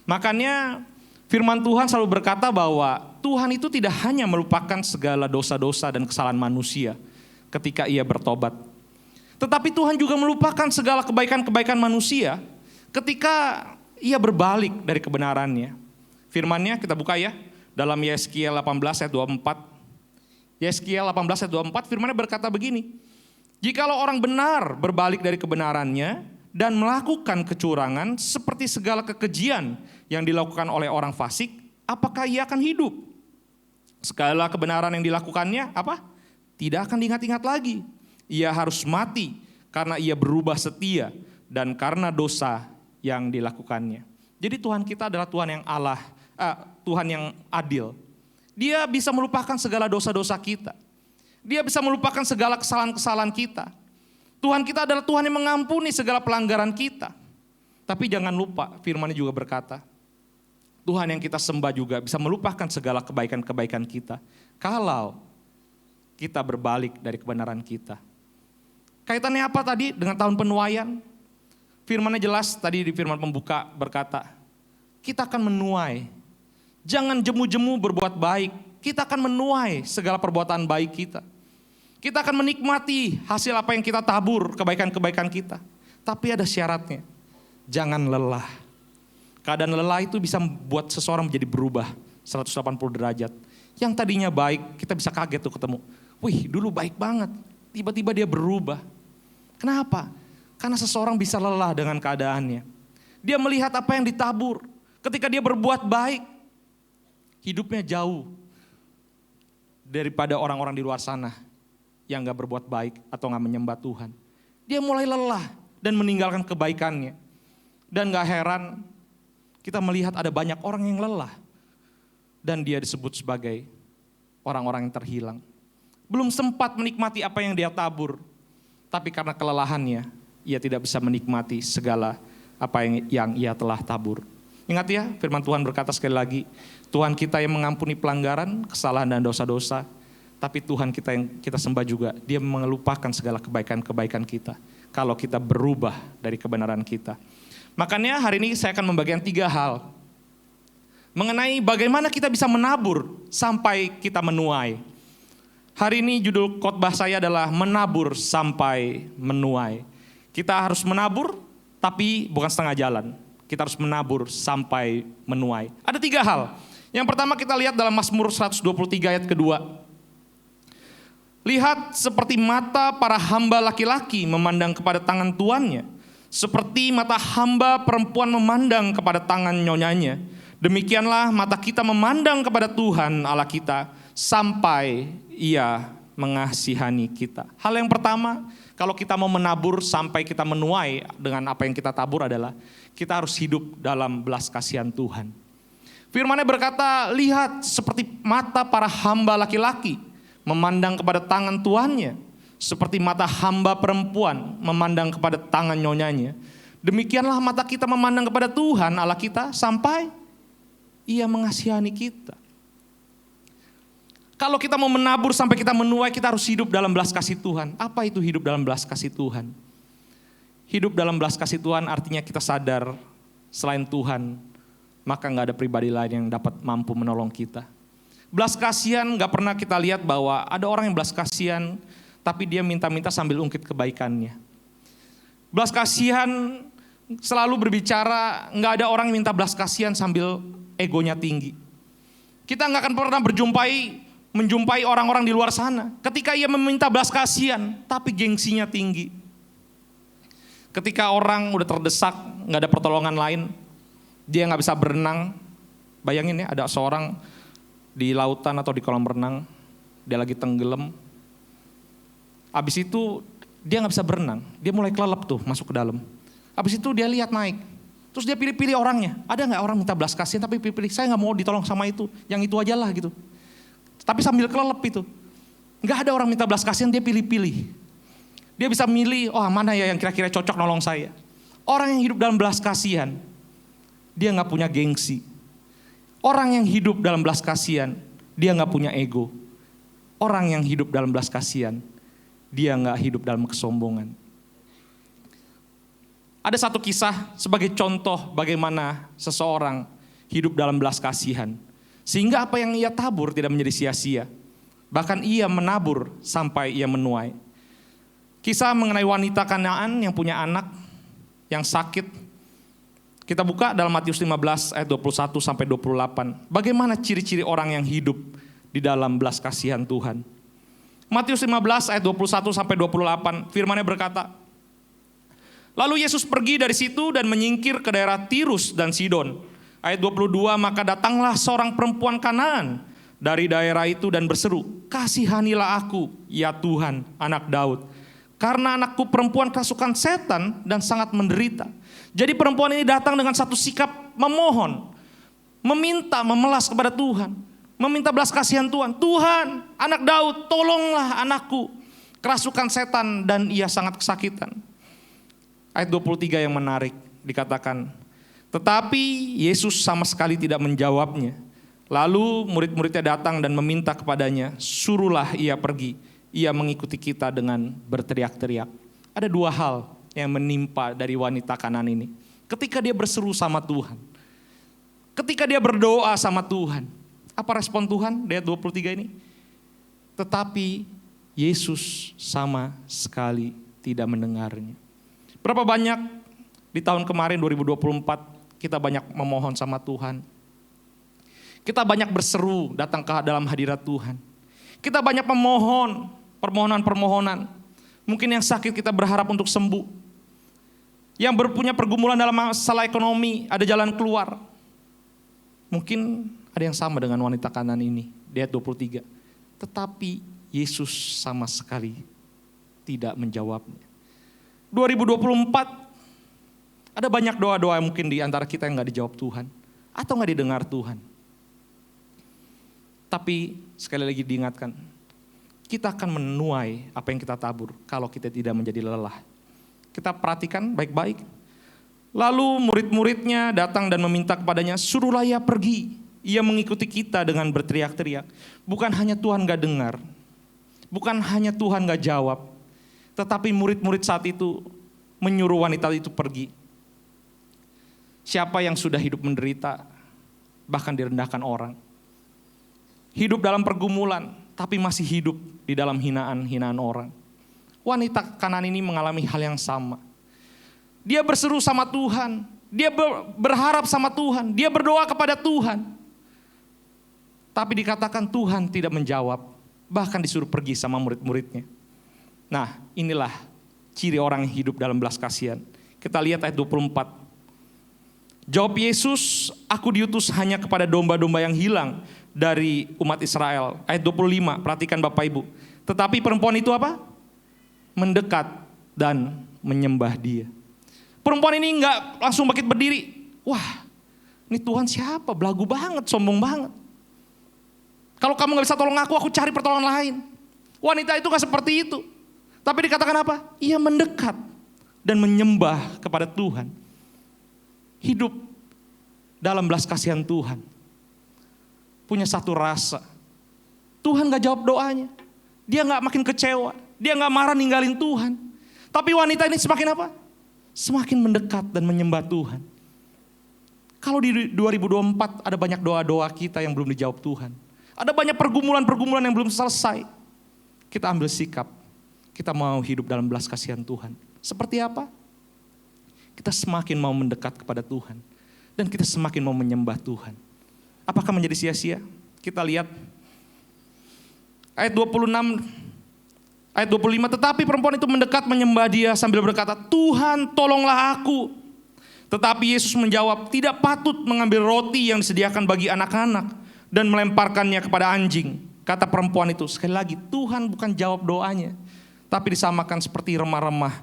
[SPEAKER 6] Makanya firman Tuhan selalu berkata bahwa Tuhan itu tidak hanya melupakan segala dosa-dosa dan kesalahan manusia ketika ia bertobat. Tetapi Tuhan juga melupakan segala kebaikan-kebaikan manusia ketika ia berbalik dari kebenarannya. Firman-Nya kita buka ya, dalam Yeskiel 18 ayat 24. Yeskiel 18 ayat 24 firman-Nya berkata begini, jikalau orang benar berbalik dari kebenarannya dan melakukan kecurangan seperti segala kekejian yang dilakukan oleh orang fasik, apakah ia akan hidup? Segala kebenaran yang dilakukannya apa? Tidak akan diingat-ingat lagi. Ia harus mati karena ia berubah setia dan karena dosa yang dilakukannya. Jadi Tuhan kita adalah Tuhan yang Tuhan yang adil. Dia bisa melupakan segala dosa-dosa kita. Dia bisa melupakan segala kesalahan-kesalahan kita. Tuhan kita adalah Tuhan yang mengampuni segala pelanggaran kita. Tapi jangan lupa firman-Nya juga berkata, Tuhan yang kita sembah juga bisa melupakan segala kebaikan-kebaikan kita. Kalau kita berbalik dari kebenaran kita. Kaitannya apa tadi dengan tahun penuaian? Firman-Nya jelas tadi di firman pembuka berkata, kita akan menuai. Jangan jemu-jemu berbuat baik. Kita akan menuai segala perbuatan baik kita. Kita akan menikmati hasil apa yang kita tabur, kebaikan-kebaikan kita. Tapi ada syaratnya, jangan lelah. Keadaan lelah itu bisa membuat seseorang menjadi berubah 180 derajat. Yang tadinya baik, kita bisa kaget tuh ketemu. Wih, dulu baik banget, tiba-tiba dia berubah. Kenapa? Karena seseorang bisa lelah dengan keadaannya. Dia melihat apa yang ditabur. Ketika dia berbuat baik, hidupnya jauh daripada orang-orang di luar sana yang gak berbuat baik atau gak menyembah Tuhan. Dia mulai lelah dan meninggalkan kebaikannya. Dan gak heran kita melihat ada banyak orang yang lelah. Dan dia disebut sebagai orang-orang yang terhilang. Belum sempat menikmati apa yang dia tabur. Tapi karena kelelahannya, ia tidak bisa menikmati segala apa yang ia telah tabur. Ingat ya, firman Tuhan berkata sekali lagi, Tuhan kita yang mengampuni pelanggaran, kesalahan dan dosa-dosa. Tapi Tuhan kita yang kita sembah juga, dia melupakan segala kebaikan-kebaikan kita. Kalau kita berubah dari kebenaran kita. Makanya hari ini saya akan membagikan 3 hal. Mengenai bagaimana kita bisa menabur sampai kita menuai. Hari ini judul khotbah saya adalah menabur sampai menuai. Kita harus menabur tapi bukan setengah jalan. Kita harus menabur sampai menuai. Ada 3 hal. Yang pertama kita lihat dalam Mazmur 123 ayat kedua. Lihat seperti mata para hamba laki-laki memandang kepada tangan tuannya. Seperti mata hamba perempuan memandang kepada tangan nyonyanya. Demikianlah mata kita memandang kepada Tuhan Allah kita sampai ia mengasihani kita. Hal yang pertama, kalau kita mau menabur sampai kita menuai dengan apa yang kita tabur adalah kita harus hidup dalam belas kasihan Tuhan. Firman-Nya berkata, lihat seperti mata para hamba laki-laki memandang kepada tangan tuannya, seperti mata hamba perempuan memandang kepada tangan nyonyanya. Demikianlah mata kita memandang kepada Tuhan Allah kita sampai ia mengasihani kita. Kalau kita mau menabur sampai kita menuai, kita harus hidup dalam belas kasih Tuhan. Apa itu hidup dalam belas kasih Tuhan? Hidup dalam belas kasih Tuhan artinya kita sadar selain Tuhan, maka gak ada pribadi lain yang dapat mampu menolong kita. Belas kasihan gak pernah kita lihat bahwa ada orang yang belas kasihan, tapi dia minta-minta sambil ungkit kebaikannya. Belas kasihan selalu berbicara, gak ada orang yang minta belas kasihan sambil egonya tinggi. Kita gak akan pernah menjumpai orang-orang di luar sana ketika ia meminta belas kasihan tapi gengsinya tinggi. Ketika orang udah terdesak, gak ada pertolongan lain, dia gak bisa berenang. Bayangin ya, ada seorang di lautan atau di kolam renang, dia lagi tenggelam. Abis itu dia gak bisa berenang, dia mulai kelelep tuh masuk ke dalam. Abis itu dia lihat naik, terus dia pilih-pilih orangnya. Ada gak orang minta belas kasihan tapi pilih-pilih, saya gak mau ditolong sama itu, yang itu aja lah gitu. Tapi sambil kelelep itu. Gak ada orang minta belas kasihan, dia pilih-pilih. Dia bisa milih, oh mana ya yang kira-kira cocok nolong saya. Orang yang hidup dalam belas kasihan, dia gak punya gengsi. Orang yang hidup dalam belas kasihan, dia gak punya ego. Orang yang hidup dalam belas kasihan, dia gak hidup dalam kesombongan. Ada satu kisah sebagai contoh bagaimana seseorang hidup dalam belas kasihan. Sehingga apa yang ia tabur tidak menjadi sia-sia. Bahkan ia menabur sampai ia menuai. Kisah mengenai wanita Kanaan yang punya anak yang sakit. Kita buka dalam Matius 15 ayat 21 sampai 28. Bagaimana ciri-ciri orang yang hidup di dalam belas kasihan Tuhan. Matius 15 ayat 21 sampai 28, firman-Nya berkata, lalu Yesus pergi dari situ dan menyingkir ke daerah Tirus dan Sidon. Ayat 22, maka datanglah seorang perempuan Kanaan dari daerah itu dan berseru, kasihanilah aku, ya Tuhan, anak Daud. Karena anakku perempuan kerasukan setan dan sangat menderita. Jadi perempuan ini datang dengan satu sikap memohon, meminta, memelas kepada Tuhan. Meminta belas kasihan Tuhan. Tuhan, anak Daud, tolonglah anakku. Kerasukan setan dan ia sangat kesakitan. Ayat 23 yang menarik, dikatakan, tetapi Yesus sama sekali tidak menjawabnya. Lalu murid-muridnya datang dan meminta kepadanya, suruhlah ia pergi. Ia mengikuti kita dengan berteriak-teriak. Ada dua hal yang menimpa dari wanita Kanaan ini. Ketika dia berseru sama Tuhan. Ketika dia berdoa sama Tuhan. Apa respon Tuhan? Ayat 23 ini. Tetapi Yesus sama sekali tidak mendengarnya. Berapa banyak di tahun kemarin 2024 kita banyak memohon sama Tuhan. Kita banyak berseru datang ke dalam hadirat Tuhan. Kita banyak memohon, permohonan-permohonan. Mungkin yang sakit kita berharap untuk sembuh. Yang punya pergumulan dalam masalah ekonomi, ada jalan keluar. Mungkin ada yang sama dengan wanita Kanaan ini, di ayat 23. Tetapi Yesus sama sekali tidak menjawabnya. 2024 ada banyak doa-doa mungkin di antara kita yang gak dijawab Tuhan. Atau gak didengar Tuhan. Tapi sekali lagi diingatkan. Kita akan menuai apa yang kita tabur kalau kita tidak menjadi lelah. Kita perhatikan baik-baik. Lalu murid-muridnya datang dan meminta kepadanya, suruhlah ia pergi. Ia mengikuti kita dengan berteriak-teriak. Bukan hanya Tuhan gak dengar. Bukan hanya Tuhan gak jawab. Tetapi murid-murid saat itu menyuruh wanita itu pergi. Siapa yang sudah hidup menderita, bahkan direndahkan orang. Hidup dalam pergumulan, tapi masih hidup di dalam hinaan-hinaan orang. Wanita Kanaan ini mengalami hal yang sama. Dia berseru sama Tuhan, dia berharap sama Tuhan, dia berdoa kepada Tuhan. Tapi dikatakan Tuhan tidak menjawab, bahkan disuruh pergi sama murid-muridnya. Nah, inilah ciri orang yang hidup dalam belas kasihan. Kita lihat ayat 24. Jawab Yesus, aku diutus hanya kepada domba-domba yang hilang dari umat Israel. Ayat 25, perhatikan Bapak Ibu. Tetapi perempuan itu apa? Mendekat dan menyembah dia. Perempuan ini enggak langsung bangkit berdiri. Wah, ini Tuhan siapa? Belagu banget, sombong banget. Kalau kamu gak bisa tolong aku cari pertolongan lain. Wanita itu gak seperti itu. Tapi dikatakan apa? Ia mendekat dan menyembah kepada Tuhan. Hidup dalam belas kasihan Tuhan. Punya satu rasa. Tuhan gak jawab doanya. Dia gak makin kecewa. Dia gak marah ninggalin Tuhan. Tapi wanita ini semakin apa? Semakin mendekat dan menyembah Tuhan. Kalau di 2024 ada banyak doa-doa kita yang belum dijawab Tuhan. Ada banyak pergumulan-pergumulan yang belum selesai. Kita ambil sikap. Kita mau hidup dalam belas kasihan Tuhan. Seperti apa? Kita semakin mau mendekat kepada Tuhan. Dan kita semakin mau menyembah Tuhan. Apakah menjadi sia-sia? Kita lihat ayat 26, ayat 25. Tetapi perempuan itu mendekat menyembah Dia sambil berkata, Tuhan tolonglah aku. Tetapi Yesus menjawab, tidak patut mengambil roti yang disediakan bagi anak-anak dan melemparkannya kepada anjing. Kata perempuan itu, sekali lagi, Tuhan bukan jawab doanya. Tapi disamakan seperti remah-remah,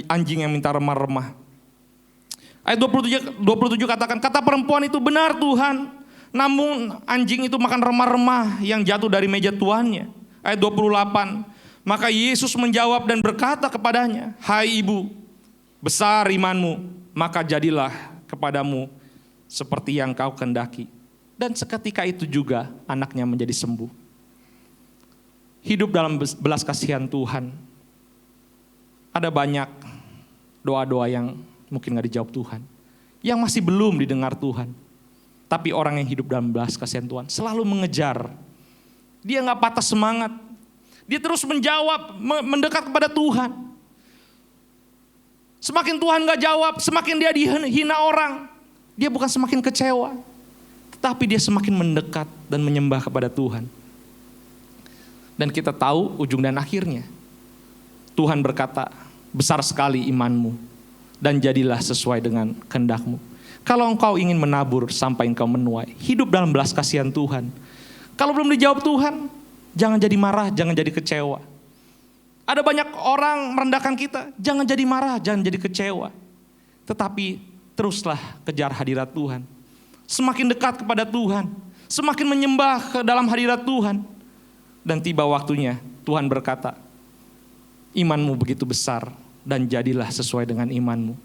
[SPEAKER 6] anjing yang minta remah-remah. Ayat 27 katakan, kata perempuan itu, benar Tuhan, namun anjing itu makan remah-remah yang jatuh dari meja tuannya. Ayat 28, maka Yesus menjawab dan berkata kepadanya, hai ibu, besar imanmu, maka jadilah kepadamu seperti yang kau kehendaki. Dan seketika itu juga anaknya menjadi sembuh. Hidup dalam belas kasihan Tuhan. Ada banyak doa-doa yang mungkin gak dijawab Tuhan. Yang masih belum didengar Tuhan. Tapi orang yang hidup dalam belas kasihan Tuhan selalu mengejar. Dia gak patah semangat. Dia terus menjawab, mendekat kepada Tuhan. Semakin Tuhan gak jawab, semakin dia dihina orang. Dia bukan semakin kecewa. Tetapi dia semakin mendekat dan menyembah kepada Tuhan. Dan kita tahu ujung dan akhirnya. Tuhan berkata, besar sekali imanmu. Dan jadilah sesuai dengan kehendakmu. Kalau engkau ingin menabur sampai engkau menuai, hidup dalam belas kasihan Tuhan. Kalau belum dijawab Tuhan, jangan jadi marah, jangan jadi kecewa. Ada banyak orang merendahkan kita, jangan jadi marah, jangan jadi kecewa. Tetapi teruslah kejar hadirat Tuhan. Semakin dekat kepada Tuhan, semakin menyembah ke dalam hadirat Tuhan. Dan tiba waktunya Tuhan berkata, imanmu begitu besar dan jadilah sesuai dengan imanmu.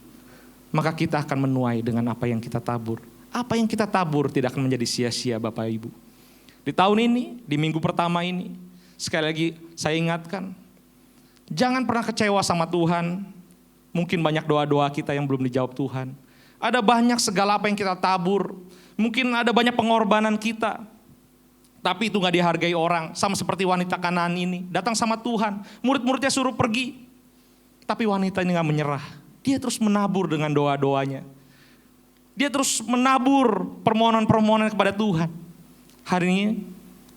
[SPEAKER 6] Maka kita akan menuai dengan apa yang kita tabur. Apa yang kita tabur tidak akan menjadi sia-sia Bapak Ibu. Di tahun ini, di minggu pertama ini, sekali lagi saya ingatkan, jangan pernah kecewa sama Tuhan. Mungkin banyak doa-doa kita yang belum dijawab Tuhan. Ada banyak segala apa yang kita tabur. Mungkin ada banyak pengorbanan kita. Tapi itu gak dihargai orang. Sama seperti wanita Kanaan ini. Datang sama Tuhan. Murid-muridnya suruh pergi. Tapi wanita ini gak menyerah. Dia terus menabur dengan doa-doanya. Dia terus menabur permohonan-permohonan kepada Tuhan. Hari ini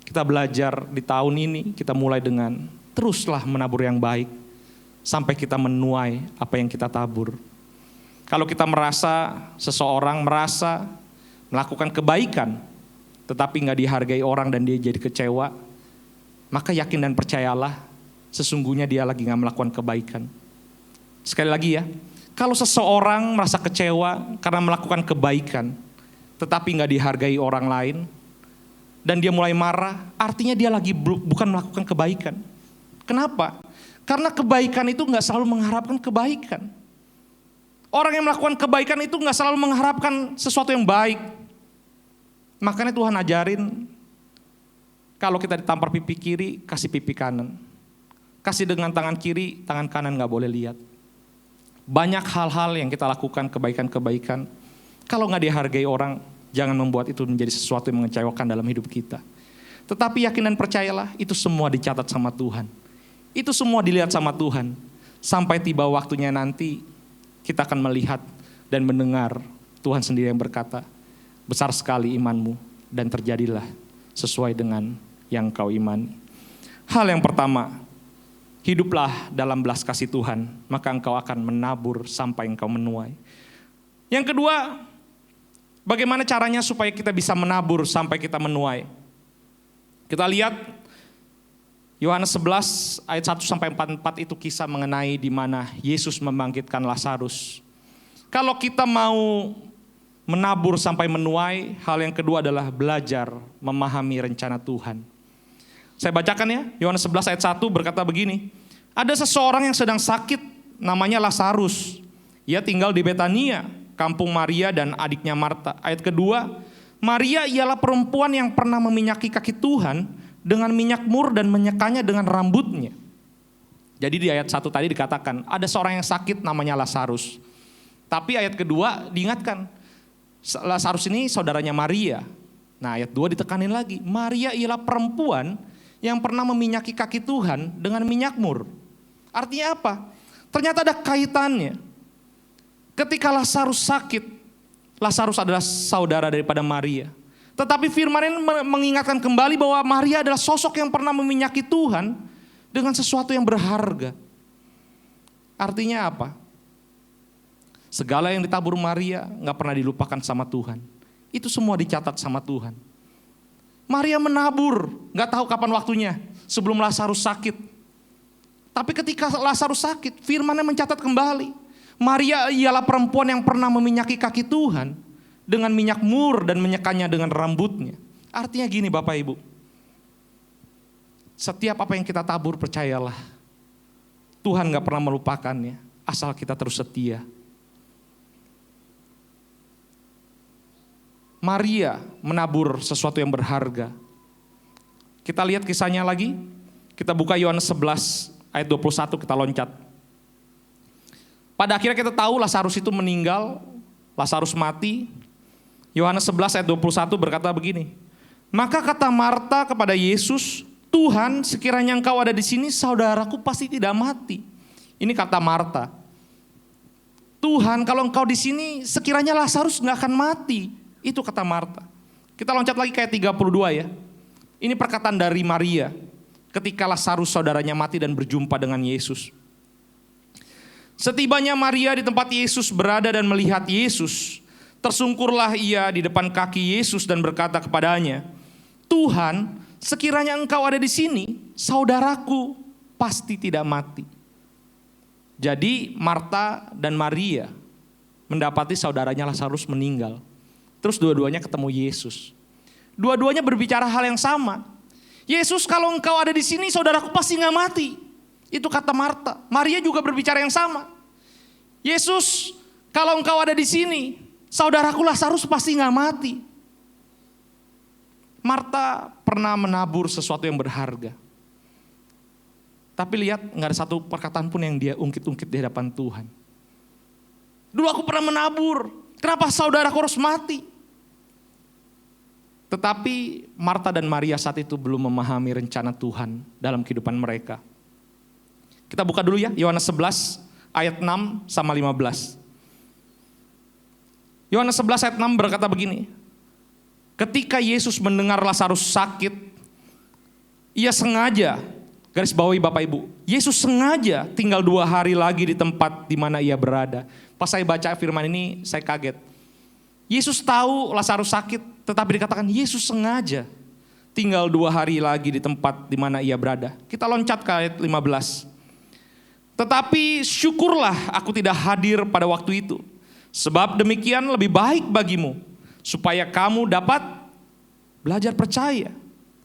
[SPEAKER 6] kita belajar di tahun ini. Kita mulai dengan teruslah menabur yang baik. Sampai kita menuai apa yang kita tabur. Kalau kita merasa, seseorang merasa melakukan kebaikan, tetapi gak dihargai orang dan dia jadi kecewa, maka yakin dan percayalah, sesungguhnya dia lagi gak melakukan kebaikan. Sekali lagi ya, kalau seseorang merasa kecewa karena melakukan kebaikan, tetapi gak dihargai orang lain, dan dia mulai marah, artinya dia lagi bukan melakukan kebaikan. Kenapa? Karena kebaikan itu gak selalu mengharapkan kebaikan. Orang yang melakukan kebaikan itu gak selalu mengharapkan sesuatu yang baik. Makanya Tuhan ajarin, kalau kita ditampar pipi kiri, kasih pipi kanan. Kasih dengan tangan kiri, tangan kanan gak boleh lihat. Banyak hal-hal yang kita lakukan, kebaikan-kebaikan. Kalau gak dihargai orang, jangan membuat itu menjadi sesuatu yang mengecewakan dalam hidup kita. Tetapi yakin dan percayalah, itu semua dicatat sama Tuhan. Itu semua dilihat sama Tuhan. Sampai tiba waktunya nanti, kita akan melihat dan mendengar Tuhan sendiri yang berkata, besar sekali imanmu dan terjadilah sesuai dengan yang kau imani. Hal yang pertama, hiduplah dalam belas kasih Tuhan, maka engkau akan menabur sampai engkau menuai. Yang kedua, bagaimana caranya supaya kita bisa menabur sampai kita menuai? Kita lihat Yohanes 11 ayat 1 sampai 44 itu kisah mengenai di mana Yesus membangkitkan Lazarus. Kalau kita mau menabur sampai menuai, hal yang kedua adalah belajar memahami rencana Tuhan. Saya bacakan ya, Yohanes 11 ayat 1 berkata begini. Ada seseorang yang sedang sakit, namanya Lazarus. Ia tinggal di Betania, kampung Maria dan adiknya Marta. Ayat kedua, Maria ialah perempuan yang pernah meminyaki kaki Tuhan dengan minyak mur dan menyekanya dengan rambutnya. Jadi di ayat 1 tadi dikatakan ada seorang yang sakit namanya Lazarus. Tapi ayat kedua diingatkan, Lazarus ini saudaranya Maria. Nah ayat 2 ditekanin lagi, Maria ialah perempuan yang pernah meminyaki kaki Tuhan dengan minyak mur. Artinya apa? Ternyata ada kaitannya. Ketika Lazarus sakit, Lazarus adalah saudara daripada Maria. Tetapi firman ini mengingatkan kembali bahwa Maria adalah sosok yang pernah meminyaki Tuhan dengan sesuatu yang berharga. Artinya apa? Segala yang ditabur Maria gak pernah dilupakan sama Tuhan. Itu semua dicatat sama Tuhan. Maria menabur, gak tahu kapan waktunya sebelum Lazarus sakit. Tapi ketika Lazarus sakit, firman-Nya mencatat kembali. Maria ialah perempuan yang pernah meminyaki kaki Tuhan dengan minyak mur dan menyekanya dengan rambutnya. Artinya gini Bapak Ibu, setiap apa yang kita tabur percayalah, Tuhan gak pernah melupakannya, asal kita terus setia. Maria menabur sesuatu yang berharga. Kita lihat kisahnya lagi, kita buka Yohanes 11 ayat 21, kita loncat. Pada akhirnya kita tahu Lazarus itu meninggal, Lazarus mati. Yohanes 11 ayat 21 berkata begini, maka kata Marta kepada Yesus, Tuhan, sekiranya engkau ada di sini, saudaraku pasti tidak mati. Ini kata Marta. Tuhan, kalau engkau di sini, sekiranya Lazarus nggak akan mati. Itu kata Marta. Kita loncat lagi kayak 32 ya. Ini perkataan dari Maria ketika Lazarus saudaranya mati dan berjumpa dengan Yesus. Setibanya Maria di tempat Yesus berada dan melihat Yesus, tersungkurlah ia di depan kaki Yesus dan berkata kepadanya, Tuhan, sekiranya engkau ada di sini, saudaraku pasti tidak mati. Jadi Marta dan Maria mendapati saudaranya Lazarus meninggal. Terus dua-duanya ketemu Yesus. Dua-duanya berbicara hal yang sama. Yesus, kalau engkau ada di sini, saudaraku pasti nggak mati. Itu kata Marta. Maria juga berbicara yang sama. Yesus, kalau engkau ada di sini, saudaraku Lazarus pasti nggak mati. Marta pernah menabur sesuatu yang berharga. Tapi lihat, nggak ada satu perkataan pun yang dia ungkit-ungkit di hadapan Tuhan. Dulu aku pernah menabur, kenapa saudaraku harus mati? Tetapi Marta dan Maria saat itu belum memahami rencana Tuhan dalam kehidupan mereka. Kita buka dulu ya, Yohanes 11 ayat 6 sama 15. Yohanes 11 ayat 6 berkata begini. Ketika Yesus mendengar Lazarus sakit, ia sengaja, garis bawahi Bapak Ibu, Yesus sengaja tinggal 2 hari lagi di tempat di mana ia berada. Pas saya baca firman ini, saya kaget. Yesus tahu Lazarus sakit, tetapi dikatakan Yesus sengaja tinggal 2 hari lagi di tempat di mana ia berada. Kita loncat ke ayat 15. Tetapi syukurlah aku tidak hadir pada waktu itu, sebab demikian lebih baik bagimu, supaya kamu dapat belajar percaya.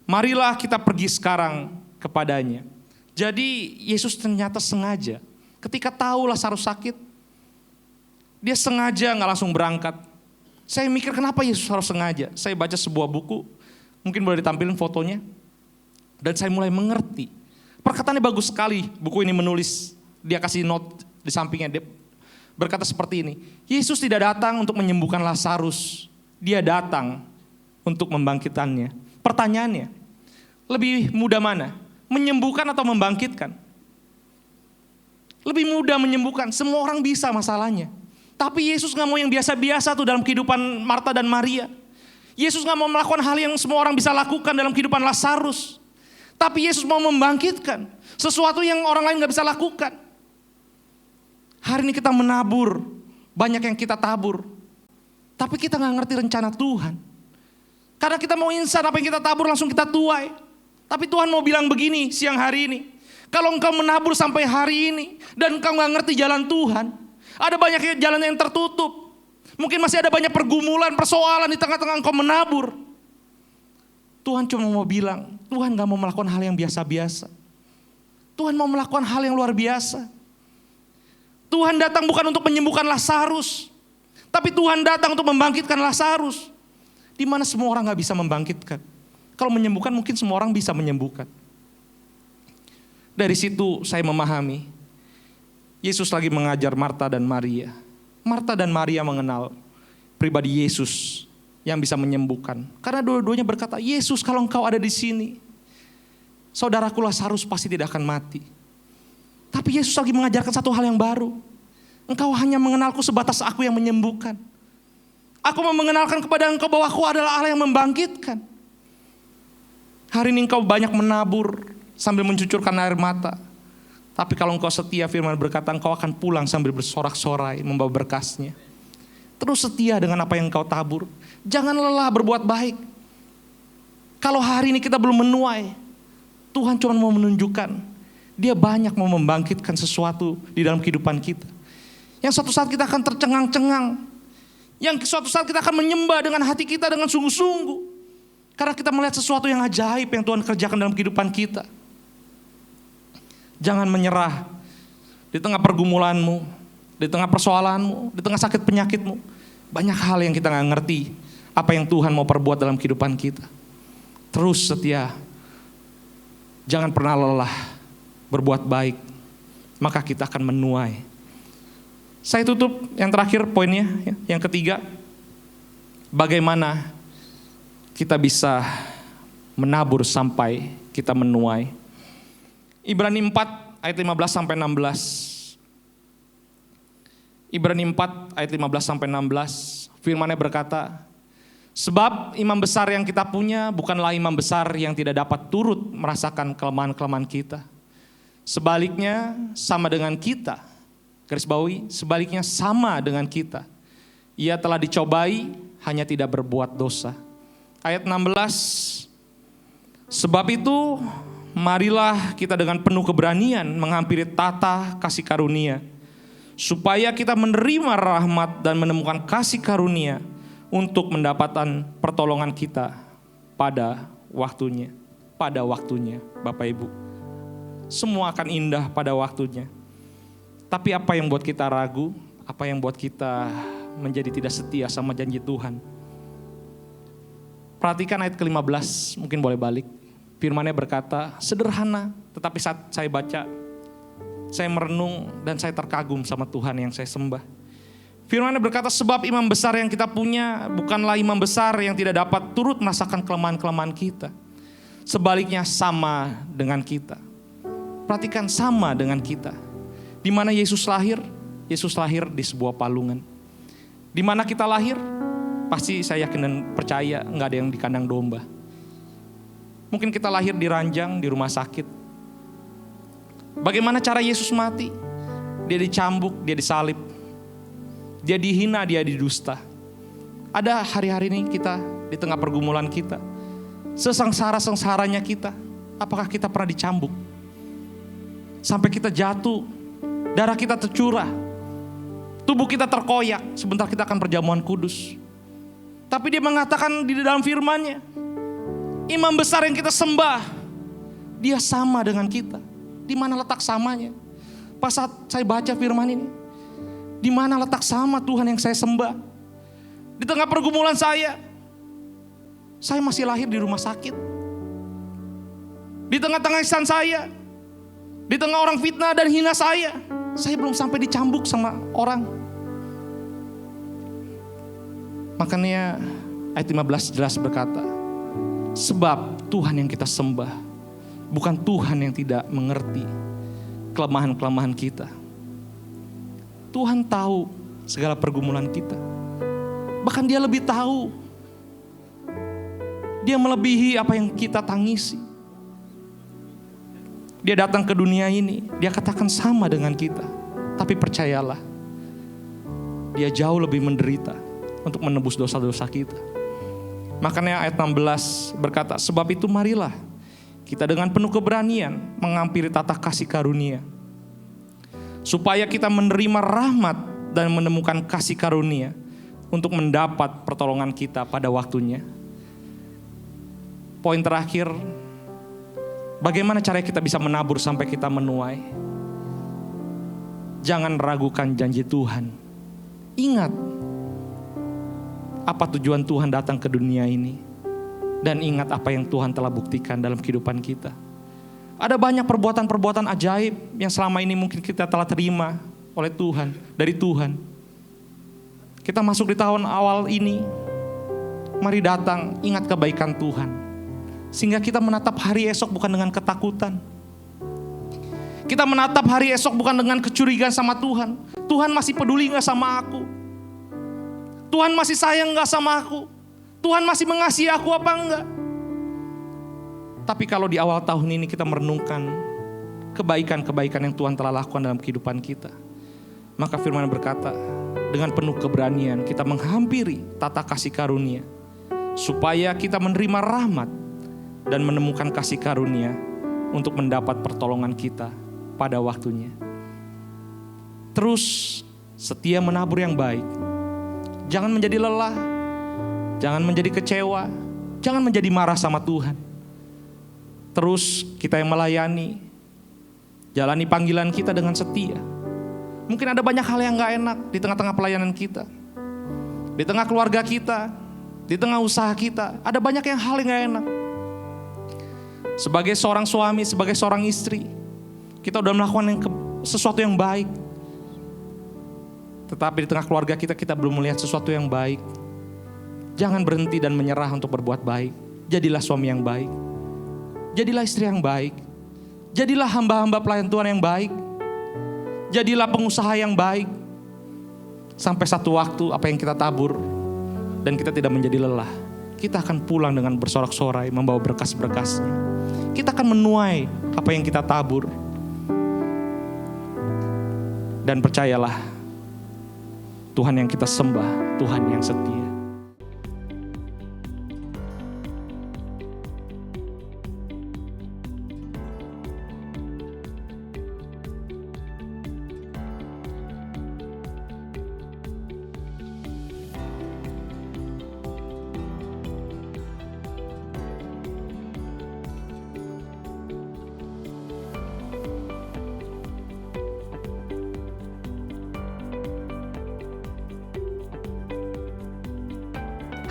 [SPEAKER 6] Marilah kita pergi sekarang kepadanya. Jadi Yesus ternyata sengaja, ketika tahu Lazarus sakit, dia sengaja gak langsung berangkat. Saya mikir kenapa Yesus harus sengaja. Saya baca sebuah buku, mungkin boleh ditampilin fotonya. Dan saya mulai mengerti. Perkataannya bagus sekali, buku ini menulis. Dia kasih note di sampingnya, dia berkata seperti ini. Yesus tidak datang untuk menyembuhkan Lazarus. Dia datang untuk membangkitkannya. Pertanyaannya, lebih mudah mana? Menyembuhkan atau membangkitkan? Lebih mudah menyembuhkan, semua orang bisa masalahnya. Tapi Yesus gak mau yang biasa-biasa tuh dalam kehidupan Marta dan Maria. Yesus gak mau melakukan hal yang semua orang bisa lakukan dalam kehidupan Lazarus. Tapi Yesus mau membangkitkan sesuatu yang orang lain gak bisa lakukan. Hari ini kita menabur, banyak yang kita tabur. Tapi kita gak ngerti rencana Tuhan. Karena kita mau instan apa yang kita tabur langsung kita tuai. Tapi Tuhan mau bilang begini siang hari ini. Kalau engkau menabur sampai hari ini dan engkau gak ngerti jalan Tuhan, ada banyak jalan yang tertutup. Mungkin masih ada banyak pergumulan, persoalan di tengah-tengah engkau menabur. Tuhan cuma mau bilang, Tuhan gak mau melakukan hal yang biasa-biasa. Tuhan mau melakukan hal yang luar biasa. Tuhan datang bukan untuk menyembuhkan Lazarus, tapi Tuhan datang untuk membangkitkan Lazarus. Di mana semua orang gak bisa membangkitkan. Kalau menyembuhkan mungkin semua orang bisa menyembuhkan. Dari situ saya memahami, Yesus lagi mengajar Marta dan Maria. Marta dan Maria mengenal pribadi Yesus yang bisa menyembuhkan. Karena dua-duanya berkata, Yesus kalau engkau ada di sini, saudaraku Lazarus pasti tidak akan mati. Tapi Yesus lagi mengajarkan satu hal yang baru. Engkau hanya mengenalku sebatas aku yang menyembuhkan. Aku mau mengenalkan kepada engkau bahwa aku adalah Allah yang membangkitkan. Hari ini engkau banyak menabur sambil mencucurkan air mata. Tapi kalau engkau setia, firman berkata, engkau akan pulang sambil bersorak-sorai membawa berkasnya. Terus setia dengan apa yang engkau tabur. Jangan lelah berbuat baik. Kalau hari ini kita belum menuai, Tuhan cuma mau menunjukkan, Dia banyak mau membangkitkan sesuatu di dalam kehidupan kita. Yang suatu saat kita akan tercengang-cengang. Yang suatu saat kita akan menyembah dengan hati kita dengan sungguh-sungguh. Karena kita melihat sesuatu yang ajaib yang Tuhan kerjakan dalam kehidupan kita. Jangan menyerah di tengah pergumulanmu, di tengah persoalanmu, di tengah sakit penyakitmu. Banyak hal yang kita gak ngerti apa yang Tuhan mau perbuat dalam kehidupan kita. Terus setia. Jangan pernah lelah berbuat baik. Maka kita akan menuai. Saya tutup yang terakhir poinnya, yang ketiga. Bagaimana kita bisa menabur sampai kita menuai. Ibrani 4 ayat 15 sampai 16. Ibrani 4 ayat 15 sampai 16. Firman-Nya berkata, sebab imam besar yang kita punya bukanlah imam besar yang tidak dapat turut merasakan kelemahan-kelemahan kita. Sebaliknya sama dengan kita. Garis bawahi, sebaliknya sama dengan kita. Ia telah dicobai, hanya tidak berbuat dosa. Ayat 16. Sebab itu marilah kita dengan penuh keberanian menghampiri tata kasih karunia, supaya kita menerima rahmat dan menemukan kasih karunia untuk mendapatkan pertolongan kita pada waktunya. Pada waktunya, Bapak Ibu. Semua akan indah pada waktunya. Tapi apa yang buat kita ragu? Apa yang buat kita menjadi tidak setia sama janji Tuhan? Perhatikan ayat ke-15, mungkin boleh balik. Firman-Nya berkata, sederhana, tetapi saat saya baca, saya merenung dan saya terkagum sama Tuhan yang saya sembah. Firman-Nya berkata, sebab imam besar yang kita punya bukanlah imam besar yang tidak dapat turut merasakan kelemahan-kelemahan kita. Sebaliknya sama dengan kita. Perhatikan, sama dengan kita. Di mana Yesus lahir? Yesus lahir di sebuah palungan. Di mana kita lahir? Pasti saya yakin dan percaya nggak ada yang di kandang domba. Mungkin kita lahir di ranjang, di rumah sakit. Bagaimana cara Yesus mati? Dia dicambuk, dia disalib. Dia dihina, dia didusta. Ada hari-hari ini kita di tengah pergumulan kita. Sesengsara-sengsaranya kita. Apakah kita pernah dicambuk? Sampai kita jatuh, darah kita tercurah. Tubuh kita terkoyak, sebentar kita akan perjamuan kudus. Tapi dia mengatakan di dalam firman-Nya, imam besar yang kita sembah, dia sama dengan kita. Di mana letak samanya? Pas saat saya baca firman ini, di mana letak sama Tuhan yang saya sembah? Di tengah pergumulan saya masih lahir di rumah sakit. Di tengah tangisan saya, di tengah orang fitnah dan hina saya belum sampai dicambuk sama orang. Makanya ayat 15 jelas berkata, sebab Tuhan yang kita sembah bukan Tuhan yang tidak mengerti kelemahan-kelemahan kita. Tuhan tahu segala pergumulan kita. Bahkan Dia lebih tahu. Dia melebihi apa yang kita tangisi. Dia datang ke dunia ini, Dia katakan sama dengan kita. Tapi percayalah, Dia jauh lebih menderita untuk menebus dosa-dosa kita. Makanya ayat 16 berkata, sebab itu marilah kita dengan penuh keberanian menghampiri tata kasih karunia, supaya kita menerima rahmat dan menemukan kasih karunia untuk mendapat pertolongan kita pada waktunya. Poin terakhir, bagaimana caranya kita bisa menabur sampai kita menuai? Jangan ragukan janji Tuhan. Ingat, apa tujuan Tuhan datang ke dunia ini? dan ingat apa yang Tuhan telah buktikan dalam kehidupan kita. Ada banyak perbuatan-perbuatan ajaib yang selama ini mungkin kita telah terima oleh Tuhan, dari Tuhan. Kita masuk di tahun awal ini, mari datang ingat kebaikan Tuhan. Sehingga kita menatap hari esok bukan dengan ketakutan. Kita menatap hari esok bukan dengan kecurigaan sama Tuhan. Tuhan masih peduli gak sama aku? Tuhan masih sayang gak sama aku? Tuhan masih mengasihi aku apa enggak? Tapi kalau di awal tahun ini kita merenungkan kebaikan-kebaikan yang Tuhan telah lakukan dalam kehidupan kita, maka firman berkata, dengan penuh keberanian kita menghampiri tata kasih karunia, supaya kita menerima rahmat dan menemukan kasih karunia untuk mendapat pertolongan kita pada waktunya. Terus setia menabur yang baik. Jangan menjadi lelah, jangan menjadi kecewa, jangan menjadi marah sama Tuhan. Terus kita yang melayani, jalani panggilan kita dengan setia. Mungkin ada banyak hal yang gak enak di tengah-tengah pelayanan kita, di tengah keluarga kita, di tengah usaha kita. Ada banyak hal yang gak enak. Sebagai seorang suami, sebagai seorang istri, kita udah melakukan sesuatu yang baik. Tetapi di tengah keluarga kita, kita belum melihat sesuatu yang baik. Jangan berhenti dan menyerah untuk berbuat baik. Jadilah suami yang baik. Jadilah istri yang baik. Jadilah hamba-hamba pelayan Tuhan yang baik. Jadilah pengusaha yang baik. Sampai satu waktu apa yang kita tabur dan kita tidak menjadi lelah, kita akan pulang dengan bersorak-sorai membawa berkas-berkasnya. Kita akan menuai apa yang kita tabur. Dan percayalah, Tuhan yang kita sembah, Tuhan yang setia.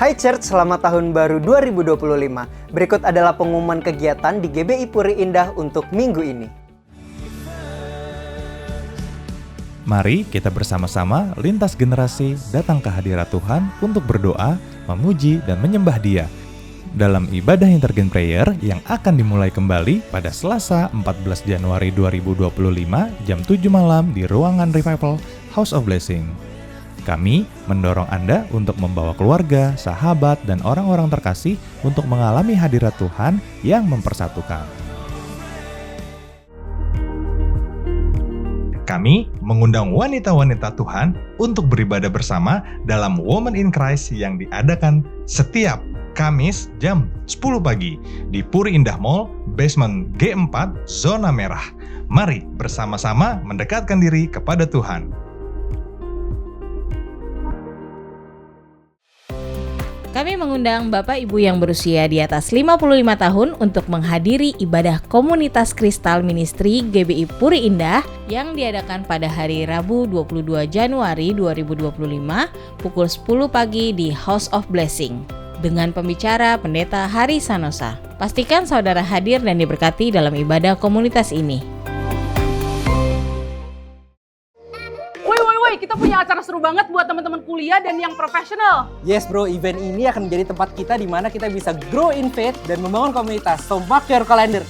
[SPEAKER 7] Hai Church, selamat tahun baru 2025. Berikut adalah pengumuman kegiatan di GBI Puri Indah untuk minggu ini.
[SPEAKER 8] Mari kita bersama-sama lintas generasi datang ke hadirat Tuhan untuk berdoa, memuji, dan menyembah Dia dalam ibadah Intergen Prayer yang akan dimulai kembali pada Selasa 14 Januari 2025 jam 7 malam di ruangan Revival House of Blessing. Kami mendorong Anda untuk membawa keluarga, sahabat, dan orang-orang terkasih untuk mengalami hadirat Tuhan yang mempersatukan. Kami mengundang wanita-wanita Tuhan untuk beribadah bersama dalam Women in Christ yang diadakan setiap Kamis jam 10 pagi di Puri Indah Mall, basement G4, zona merah. Mari bersama-sama mendekatkan diri kepada Tuhan.
[SPEAKER 9] Kami mengundang Bapak Ibu yang berusia di atas 55 tahun untuk menghadiri ibadah Komunitas Kristal Ministry GBI Puri Indah yang diadakan pada hari Rabu 22 Januari 2025 pukul 10 pagi di House of Blessing dengan pembicara Pendeta Hari Sanosa. Pastikan saudara hadir dan diberkati dalam ibadah komunitas ini.
[SPEAKER 10] Kita punya acara seru banget buat teman-teman kuliah dan yang profesional.
[SPEAKER 7] Yes bro, event ini akan menjadi tempat kita di mana kita bisa grow in faith dan membangun komunitas. So mark your calendar.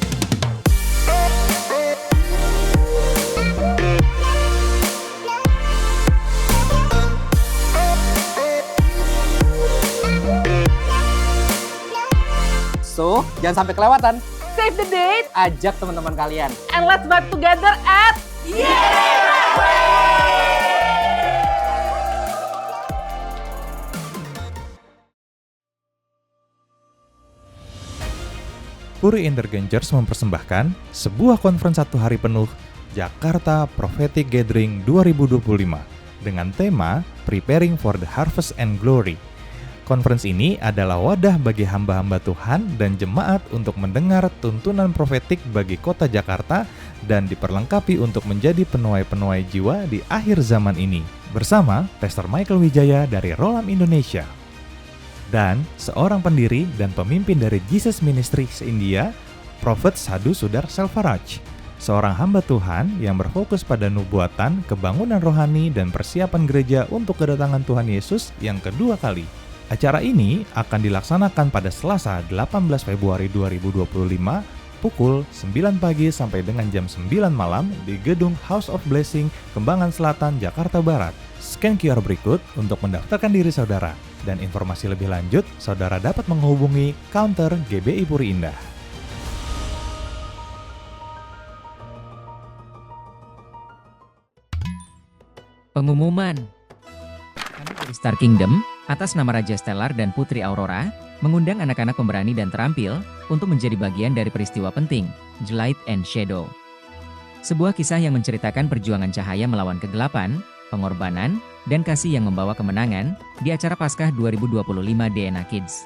[SPEAKER 7] So, jangan sampai kelewatan.
[SPEAKER 10] Save the date.
[SPEAKER 7] Ajak teman-teman kalian.
[SPEAKER 10] And let's vibe together at
[SPEAKER 8] Puri Intergen Church mempersembahkan sebuah conference 1 hari penuh Jakarta Prophetic Gathering 2025 dengan tema Preparing for the Harvest and Glory. Conference ini adalah wadah bagi hamba-hamba Tuhan dan jemaat untuk mendengar tuntunan profetik bagi kota Jakarta dan diperlengkapi untuk menjadi penuai-penuai jiwa di akhir zaman ini bersama Pastor Michael Wijaya dari Rolam Indonesia. Dan seorang pendiri dan pemimpin dari Jesus Ministry se-India, Prophet Sadhu Sudar Selvaraj, seorang hamba Tuhan yang berfokus pada nubuatan, kebangunan rohani, dan persiapan gereja untuk kedatangan Tuhan Yesus yang kedua kali. Acara ini akan dilaksanakan pada Selasa 18 Februari 2025 pukul 9 pagi sampai dengan jam 9 malam di gedung House of Blessing, Kembangan Selatan, Jakarta Barat. Scan QR berikut untuk mendaftarkan diri saudara. Dan informasi lebih lanjut, saudara dapat menghubungi counter GBI Puri Indah.
[SPEAKER 11] Pengumuman. Kami dari Star Kingdom, atas nama Raja Stellar dan Putri Aurora, mengundang anak-anak pemberani dan terampil untuk menjadi bagian dari peristiwa penting, The Light and Shadow. Sebuah kisah yang menceritakan perjuangan cahaya melawan kegelapan, pengorbanan, dan kasih yang membawa kemenangan di acara Paskah 2025 DNA Kids.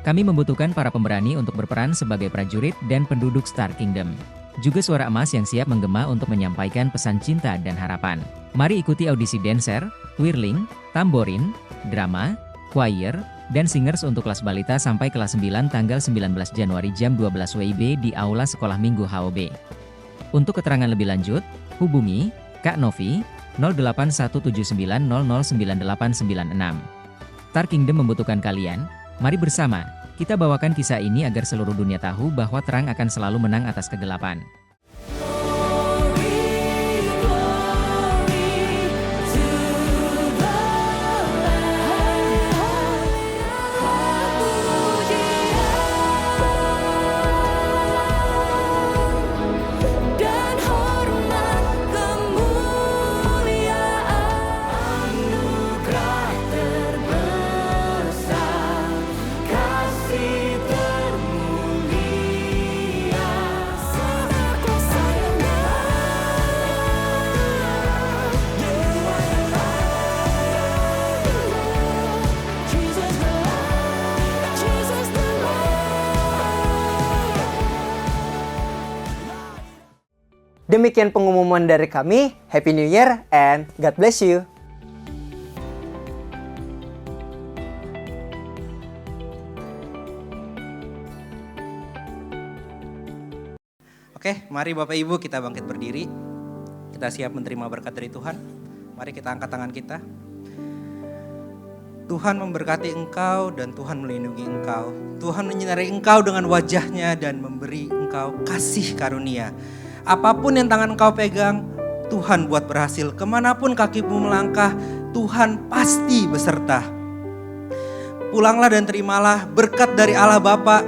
[SPEAKER 11] Kami membutuhkan para pemberani untuk berperan sebagai prajurit dan penduduk Star Kingdom. Juga suara emas yang siap menggema untuk menyampaikan pesan cinta dan harapan. Mari ikuti audisi dancer, twirling, tamborin, drama, choir, dan singers untuk kelas balita sampai kelas 9 tanggal 19 Januari jam 12 WIB di Aula Sekolah Minggu HOB. Untuk keterangan lebih lanjut, hubungi Kak Novi 081790099896. Star Kingdom membutuhkan kalian. Mari bersama kita bawakan kisah ini agar seluruh dunia tahu bahwa terang akan selalu menang atas kegelapan.
[SPEAKER 7] Demikian pengumuman dari kami. Happy New Year and God bless you.
[SPEAKER 12] Oke, mari Bapak Ibu kita bangkit berdiri. Kita siap menerima berkat dari Tuhan. Mari kita angkat tangan kita. Tuhan memberkati engkau dan Tuhan melindungi engkau. Tuhan menyinari engkau dengan wajahnya dan memberi engkau kasih karunia. Apapun yang tangan engkau pegang, Tuhan buat berhasil. Kemanapun kakimu melangkah, Tuhan pasti beserta. Pulanglah dan terimalah berkat dari Allah Bapa,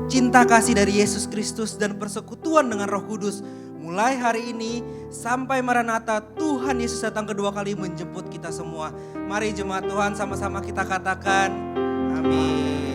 [SPEAKER 12] cinta kasih dari Yesus Kristus, dan persekutuan dengan Roh Kudus. Mulai hari ini sampai Maranatha, Tuhan Yesus datang kedua kali menjemput kita semua. Mari jemaat Tuhan sama-sama kita katakan, amin.